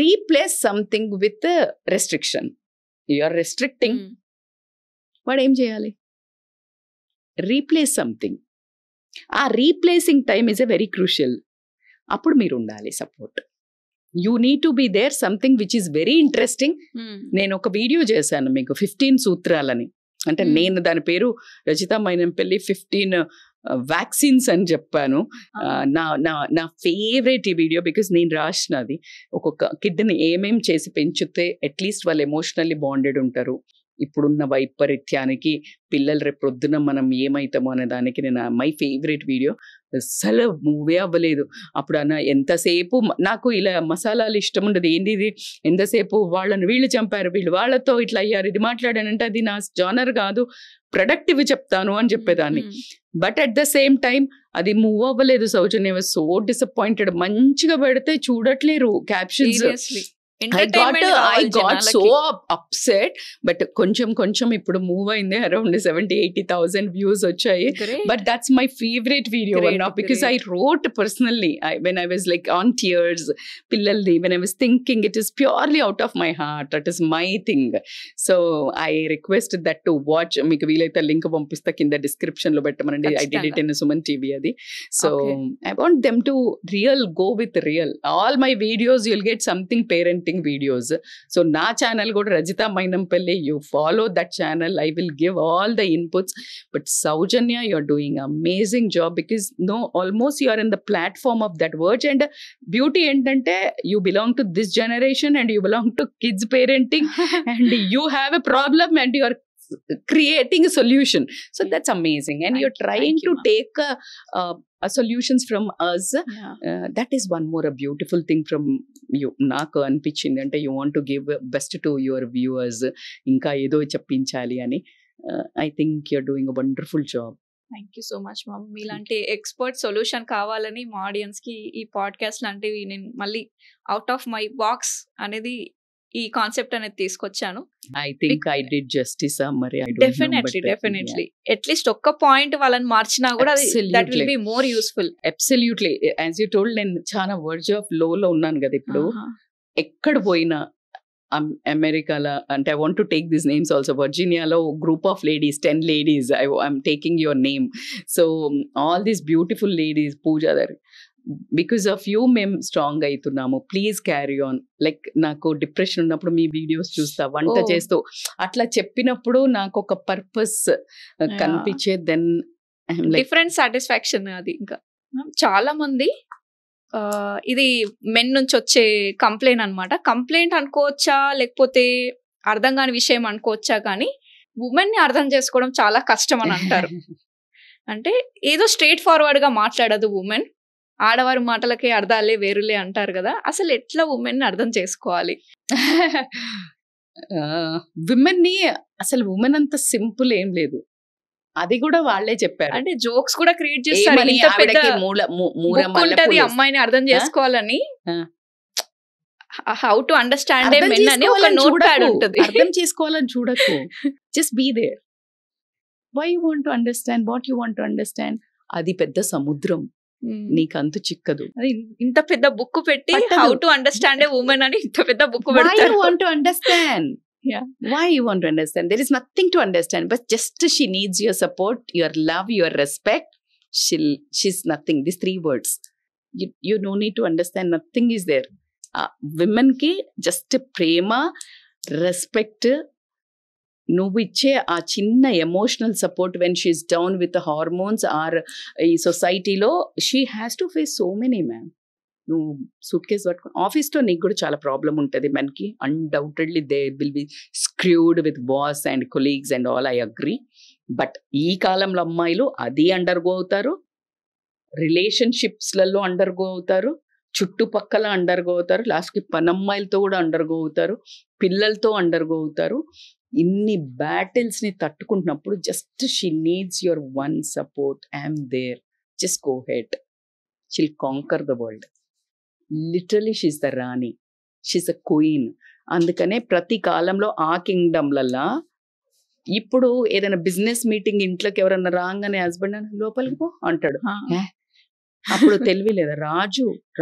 replace something with restriction. You are restricting, వాడు ఏం చేయాలి? Replace something. ఆ replacing time is a very crucial. అప్పుడు మీరు ఉండాలి support. You need to be there something which is very interesting. నేను ఒక వీడియో చేశాను మీకు 15 సూత్రాలని. అంటే నేను దాని పేరు రజిత మైనంపల్లి 15 వ్యాక్సిన్స్ అని చెప్పాను. నా ఫేవరెట్ ఈ వీడియో, బికాస్ నేను రాసినది. ఒక్కొక్క కిడ్ని ఏమేం చేసి పెంచితే అట్లీస్ట్ వాళ్ళు ఎమోషనల్లీ బాండెడ్ ఉంటారు. ఇప్పుడున్న వైపరీత్యానికి పిల్లలు రేపు పొద్దున మనం ఏమవుతామో అనే దానికి నేను మై ఫేవరెట్ వీడియో. అసలు మూవీ అవ్వలేదు అప్పుడు. ఎంతసేపు నాకు ఇలా మసాలాలు ఇష్టం ఉండదు. ఏంది ఇది, ఎంతసేపు వాళ్ళని వీళ్ళు చంపారు, వీళ్ళు వాళ్ళతో ఇట్లా అయ్యారు, ఇది మాట్లాడానంటే అది నా జానర్ కాదు, ప్రొడక్టివ్ చెప్తాను అని చెప్పేదాన్ని. But at the same time అది మూవ్ అవ్వలేదు. Soujanya was so disappointed. మంచిగా పెడితే చూడట్లేరు captions. I got so upset. But కొంచెం ఇప్పుడు మూవ్ అయింది. అరౌండ్ 70,000-80,000 వ్యూస్ వచ్చాయి. But that's my favorite video now, because I wrote personally when I was like on tears. Pillaldi, when I was thinking, it is purely out of my heart. That is my thing. So I requested that to watch. మీకు వీలైతే link పంపిస్తా కింద description లో పెట్టమనండి. I did it in Suman TV అది. So I want them to go with real. All my videos you'll get something parenting videos. So na channel go to Rajita Mainampalli, you follow that channel. I will give all the inputs. But Saujanya, you're doing amazing job, because almost you are in the platform of that verge. And beauty entante, you belong to this generation and you belong to kids parenting and you have a problem and you are creating a solution. So that's amazing. And you're trying to take solutions from us. That is one more a beautiful thing from you. నాకు అనిపించింది అంటే you want to give best to your viewers. ఇంకా ఏదో చెప్పించాలి అని. I think you're doing a wonderful job. Thank you so much ma'am. మీలాంటి expert solution కావాలని మా audience కి ఈ పాడ్కాస్ట్ లాంటివి నేను మళ్ళీ అవుట్ ఆఫ్ మై బాక్స్ అనేది ఈ కాన్సెప్ట్ అనేది తీసుకొచ్చాను. I think I did justice. మరి డెఫినెట్లీ అట్లీస్ట్ ఒక్క పాయింట్ వాళ్ళని మార్చినా కూడా that will be more useful. Absolutely. As you told, నేను చాలా వర్జ్ ఆఫ్ లో ఉన్నాను కదా ఇప్పుడు. ఎక్కడ పోయినా అమెరికాలో అంటే I want to take this names also. వర్జీనియాలో group of ladies, 10 ladies, I'm taking your name. So all these beautiful ladies, Pooja గారు, బికాస్ ఆఫ్ యూ మేము స్ట్రాంగ్ అవుతున్నాము. Please carry on. లైక్ నాకు డిప్రెషన్ ఉన్నప్పుడు మీ వీడియోస్ చూస్తా, వంట చేస్తూ అట్లా చెప్పినప్పుడు నాకు ఒక పర్పస్ కనిపించే. దెన్ డిఫరెంట్ సాటిస్ఫాక్షన్ అది. ఇంకా చాలా మంది ఇది మెన్ నుంచి వచ్చే కంప్లైంట్ అనమాట. కంప్లైంట్ అనుకోవచ్చా లేకపోతే అర్థం కాని విషయం అనుకోవచ్చా, కానీ ఉమెన్ ని అర్థం చేసుకోవడం చాలా కష్టం అని అంటారు. అంటే ఏదో స్ట్రైట్ ఫార్వర్డ్ గా మాట్లాడదు ఉమెన్. ఆడవారి మాటలకే అర్థాలే వేరులే అంటారు కదా. అసలు ఎట్లా ఉమెన్ ని అర్థం చేసుకోవాలి? విమెన్ ని అసలు ఉమెన్ అంత సింపుల్ ఏం లేదు. అది కూడా వాళ్ళే చెప్పారు. అంటే జోక్స్ కూడా క్రియేట్ చేస్తారు. అమ్మాయిని అర్థం చేసుకోవాలని హౌ టు అండర్స్టాండ్ మెన్ అని ఒక నోట్ ప్యాడ్ ఉంటుంది. అర్థం చేసుకోవాలని చూడకు. Just be there. Why you want to understand what you want to understand. అది పెద్ద సముద్రం, నీకు అంతు చిక్కదు. ఇంత పెద్ద బుక్ పెట్టి how to understand A women అని ఇంత పెద్ద బుక్ పెడతారు. Why you want to understand? Yeah. Why you want to understand? There is nothing to understand, but just she needs your support, your love, your respect. She's nothing. These 3 words. You no need to understand. Nothing is there. Women ki just prema, respect, నువ్వు ఇచ్చే ఆ చిన్న emotional support when she's down with hormones or ఈ సొసైటీలో she has to face so many. Ma'am, నువ్వు suitcase పట్టుకుని ఆఫీస్లో నీకు కూడా చాలా ప్రాబ్లం ఉంటుంది. మెన్కి undoubtedly they will be screwed with boss and colleagues and all. I agree. But ఈ కాలంలో అమ్మాయిలు అది అండర్గో అవుతారు, రిలేషన్షిప్స్లలో అండర్గో అవుతారు, చుట్టుపక్కల అండర్గో అవుతారు, లాస్ట్కి పనమ్మాయిలతో కూడా అండర్గో అవుతారు, పిల్లలతో అండర్గో అవుతారు. ఇన్ని బ్యాటిల్స్ ని తట్టుకుంటున్నప్పుడు just she needs your one support. I'm there, just go ahead, she'll conquer the world. Literally she's the rani, she's a queen. అందుకనే ప్రతి కాలంలో ఆ కింగ్డమ్లల్లా ఇప్పుడు ఏదైనా బిజినెస్ మీటింగ్ ఇంట్లోకి ఎవరన్నా రాగానే హస్బెండ్ అని లోపలికి పో అంటాడు. అప్పుడు తెలివి లేదా?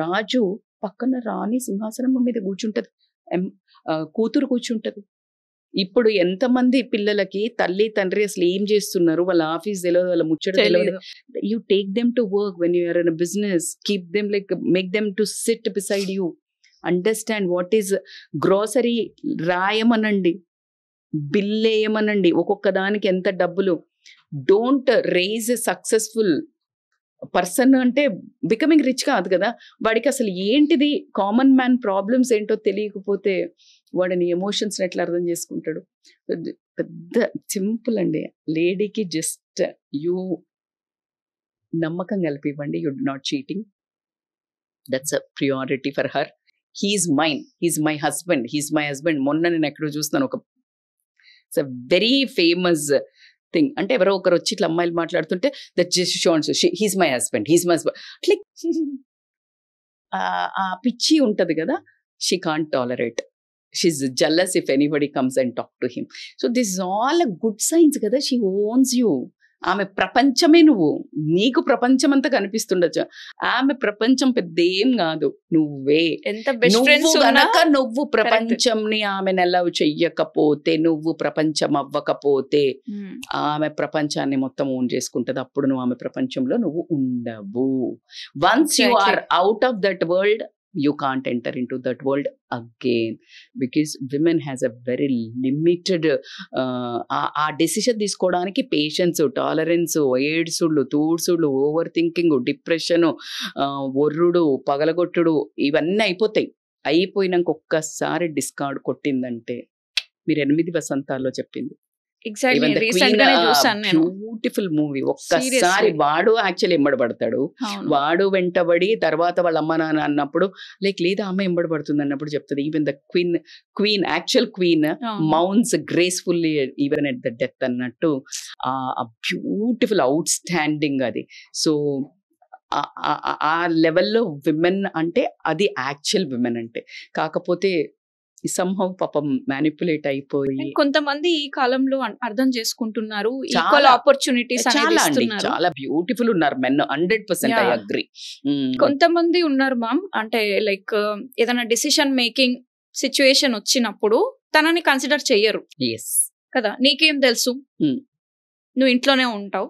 రాజు పక్కన రాణి సింహాసనం మీద కూర్చుంటది, కూతురు కూర్చుంటది. ఇప్పుడు ఎంతమంది పిల్లలకి తల్లి తండ్రి అసలు ఏం చేస్తున్నారు, వాళ్ళ ఆఫీస్ తెలియదు, వాళ్ళ ముచ్చట తెలియదు. You take them to work when you are in a business, keep them like make them to sit beside you, understand what is grocery రాయమనండి, బిల్ వేయమనండి, ఒక్కొక్క దానికి ఎంత డబ్బులు. Don't raise a successful person అంటే బికమింగ్ రిచ్ కాదు కదా, వాడికి అసలు ఏంటిది కామన్ మ్యాన్ ప్రాబ్లమ్స్ ఏంటో తెలియకపోతే వాడిని ఎమోషన్స్ ఎట్లా అర్థం చేసుకుంటాడు. పెద్ద సింపుల్ అండి, లేడీకి జస్ట్ యూ నమ్మకం కలిపివ్వండి, you not cheating, that's a priority for her. He's mine, he's my husband, he's my husband. మొన్న నేను ఎక్కడో చూస్తున్నాను, ఒక it's a very famous thing. అంటే ఎవరో ఒకరు వచ్చి ఇట్లా అమ్మాయిలు మాట్లాడుతుంటే దట్ జస్ట్ షోన్స్ he's my husband, he's my husband, అట్లా ఆ పిచ్చి ఉంటది కదా, she can't tolerate, she's jealous if anybody comes and talk to him. So this all good signs కదా, షీ ఓన్స్ యూ. ఆమె ప్రపంచమే నువ్వు, నీకు ప్రపంచం అంతా కనిపిస్తుండొచ్చు, ఆమె ప్రపంచం పెద్ద ఏం కాదు, నువ్వే. ఎంత బెస్ట్ ఫ్రెండ్స్ గనక నువ్వు ప్రపంచంని ఆమెను అలౌ చెయ్యకపోతే, నువ్వు ప్రపంచం అవ్వకపోతే ఆమె ప్రపంచాన్ని మొత్తం ఓన్ చేసుకుంటది. అప్పుడు నువ్వు ఆమె ప్రపంచంలో నువ్వు ఉండవు. Once you are out of that world, you can't enter into that world again, because women has a very limited ఆ డెసిషన్ తీసుకోవడానికి పేషెన్స్, టాలరెన్స్, ఏడ్సుళ్ళు, తూడ్సుళ్ళు, ఓవర్ థింకింగ్, డిప్రెషన్, ఒర్రుడు, పగలగొట్టుడు, ఇవన్నీ అయిపోతాయి. అయిపోయినాక ఒక్కసారి డిస్కార్డ్ కొట్టిందంటే, మీరు 8 వసంతాల్లో చెప్పింది, బ్యూటిఫుల్ మూవీ. ఒక్కసారి వాడు యాక్చువల్లీ ఎంబడబడతాడు, వాడు వెంటబడి తర్వాత వాళ్ళ అమ్మ నాన్న అన్నప్పుడు లైక్ లేదా అమ్మ ఎంబడబడుతుంది అన్నప్పుడు చెప్తుంది, even the queen actual queen mourns gracefully even at the death అన్నట్టు. ఆ బ్యూటిఫుల్ అవుట్ స్టాండింగ్ అది. సో ఆ లెవెల్లో విమెన్ అంటే అది యాక్చువల్ విమెన్ అంటే. కాకపోతే somehow పాపం మ్యానిపులేట్ అయిపోయి కొంతమంది ఈ కాలంలో అర్థం చేసుకుంటున్నారు, ఈక్వల్ ఆపర్చునిటీస్ చాలా అండి, చాలా బ్యూటిఫుల్ ఉన్నారు మెన్, 100% ఐ అగ్రీ. కొంతమంది ఉన్నారు మ్యామ్, అంటే లైక్ ఏదైనా డెసిషన్ మేకింగ్ సిచ్యుయేషన్ వచ్చినప్పుడు తనని కన్సిడర్ చెయ్యరు కదా. నీకేం తెలుసు, నువ్వు ఇంట్లోనే ఉంటావు,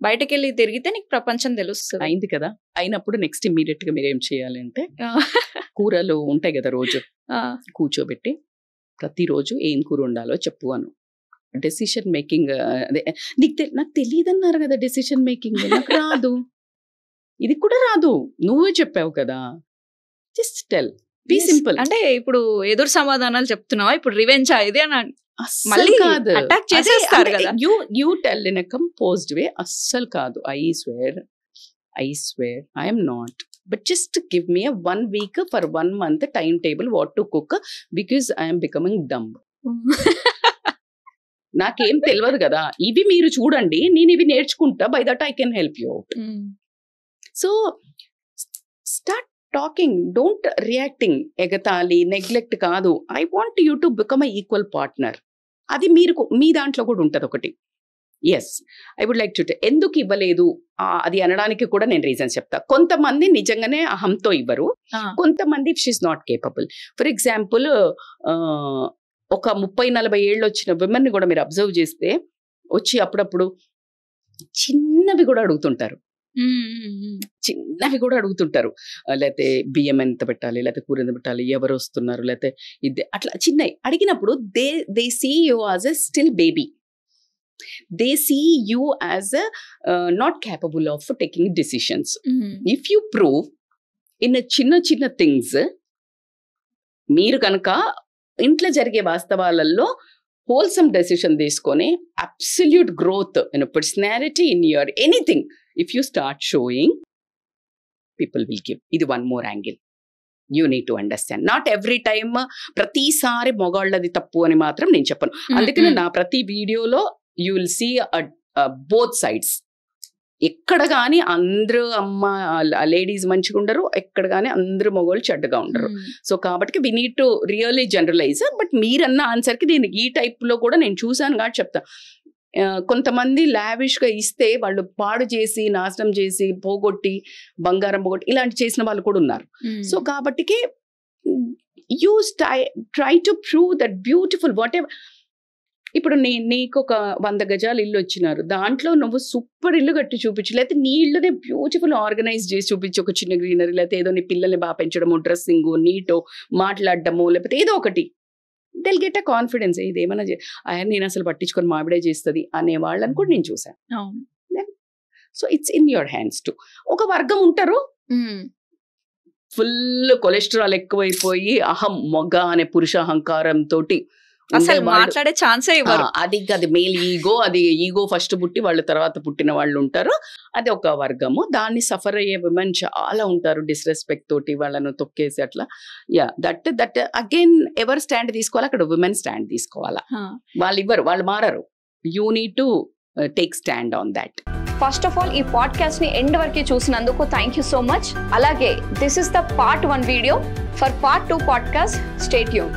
బయటకు వెళ్ళి తిరిగితే నీకు ప్రపంచం తెలుస్తుంది. అయింది కదా, అయినప్పుడు నెక్స్ట్ ఇమీడియట్ గా మీరు ఏం చేయాలి అంటే, కూరలు ఉంటాయి కదా రోజు, కూర్చోబెట్టి ప్రతిరోజు ఏం కూర ఉండాలో చెప్పు అను. డెసిషన్ మేకింగ్ అదే నాకు తెలియదు అన్నారు కదా, డెసిషన్ మేకింగ్ నాకు రాదు, ఇది కూడా రాదు, నువ్వే చెప్పావు కదా, జస్ట్ టెల్, బీ సింపుల్. అంటే ఇప్పుడు ఎదురు సమాధానాలు చెప్తున్నావా, ఇప్పుడు రివెంజ్ ఇది అని మళ్ళీ కాదు, అటాక్ చేసేస్తారు కదా. You tell in a composed way, అస్సలు కాదు. I swear I am not, but just give me a 1 week for 1 month timetable what to cook, because I am becoming dumb. నాకేం తెలియదు కదా, ఇవి మీరు చూడండి, నేను ఇవి నేర్చుకుంటా, by that I can help you out. So start talking, don't reacting. ఎగతాళి, నెగ్లెక్ట్ కాదు. I want you to become a equal partner. అది మీరు మీ దాంట్లో కూడా ఉంటుంది ఒకటి. Yes, I would like to ఎందుకు ఇవ్వలేదు అది అనడానికి కూడా నేను రీజన్స్ చెప్తా. కొంతమంది నిజంగానే అహంతో ఇవ్వరు, కొంతమంది she is not capable. For example, ఒక 30-40 ఏళ్ళు వచ్చిన విమెన్ కూడా మీరు అబ్జర్వ్ చేస్తే వచ్చి అప్పుడప్పుడు చిన్నవి కూడా అడుగుతుంటారు, లేకపోతే బియ్యం ఎంత పెట్టాలి, లేకపోతే కూర ఎంత పెట్టాలి, ఎవరు వస్తున్నారు, లేకపోతే ఇది అట్లా చిన్నవి అడిగినప్పుడు they see you as a still baby. They see you as a not capable of taking decisions. If you prove in a చిన్న things, మీరు కనుక ఇంట్లో జరిగే వాస్తవాలలో హోల్సమ్ డెసిషన్ తీసుకొని absolute growth in personality, in your anything, if you start showing, people will give. ఇది one more angle you need to understand. Not every time ప్రతిసారి మొగాళ్ళది తప్పు అని మాత్రం నేను చెప్పను. అందుకని నా ప్రతి వీడియోలో you will see both sides. ఎక్కడ కానీ అందరూ లేడీస్ మంచిగా ఉండరు, ఎక్కడ కానీ అందరూ మగవాళ్ళు చెడ్డగా ఉండరు. సో కాబట్టి we need to really generalise. But మీరన్న ఆన్సర్కి నేను ఈ టైప్లో కూడా నేను చూసాను కాబట్టి చెప్తా. కొంతమంది లావిష్గా ఇస్తే వాళ్ళు పాడు చేసి, నాశనం చేసి, పోగొట్టి, బంగారం పోగొట్టి ఇలాంటి చేసిన వాళ్ళు కూడా ఉన్నారు. సో కాబట్టికి you try to prove that beautiful whatever. ఇప్పుడు నీకు ఒక 100 గజాలు ఇల్లు వచ్చినారు, దాంట్లో నువ్వు సూపర్ ఇల్లు కట్టి చూపించు, లేకపోతే నీ ఇల్లునే బ్యూటిఫుల్ ఆర్గనైజ్ చేసి చూపించి, ఒక చిన్న గ్రీనరీ, లేకపోతే ఏదో నీ పిల్లల్ని బాగా పెంచడము, డ్రెస్సింగ్ నీటో మాట్లాడడము, లేకపోతే ఏదో ఒకటి, దెల్ గెట్ అ కాన్ఫిడెన్స్. ఇదేమన్నా ఆయన నేను అసలు పట్టించుకొని మావిడే చేస్తుంది అనే వాళ్ళని కూడా నేను చూసాను. So it's in your hands to. ఒక వర్గం ఉంటారు ఫుల్ కొలెస్ట్రాల్ ఎక్కువైపోయి మొగ్గ అనే పురుష అహంకారం తోటి అసలు మాట్లాడే ఛాన్సే ఇవ్వరు. అది మేల్ ఈగో, అది ఈగో ఫస్ట్ పుట్టి వాళ్ళు తర్వాత పుట్టిన వాళ్ళు ఉంటారు. అది ఒక వర్గము. దాన్ని సఫర్ అయ్యే విమెన్ చాలా ఉంటారు, డిస్రెస్పెక్ట్ తోటి వాళ్ళను తొక్కేసి అట్లా. దట్ అగైన్ ఎవరు స్టాండ్ తీసుకోవాలి, అక్కడ విమెన్ స్టాండ్ తీసుకోవాలా. వాళ్ళు మారరు. You need to take stand on that. First of all ఈ పాడ్కాస్ట్ ని ఎండ్ వరకు చూసినందుకు థ్యాంక్ యూ సో మచ్. అలాగే this is the part 1 video. For part 2 podcast stay tuned.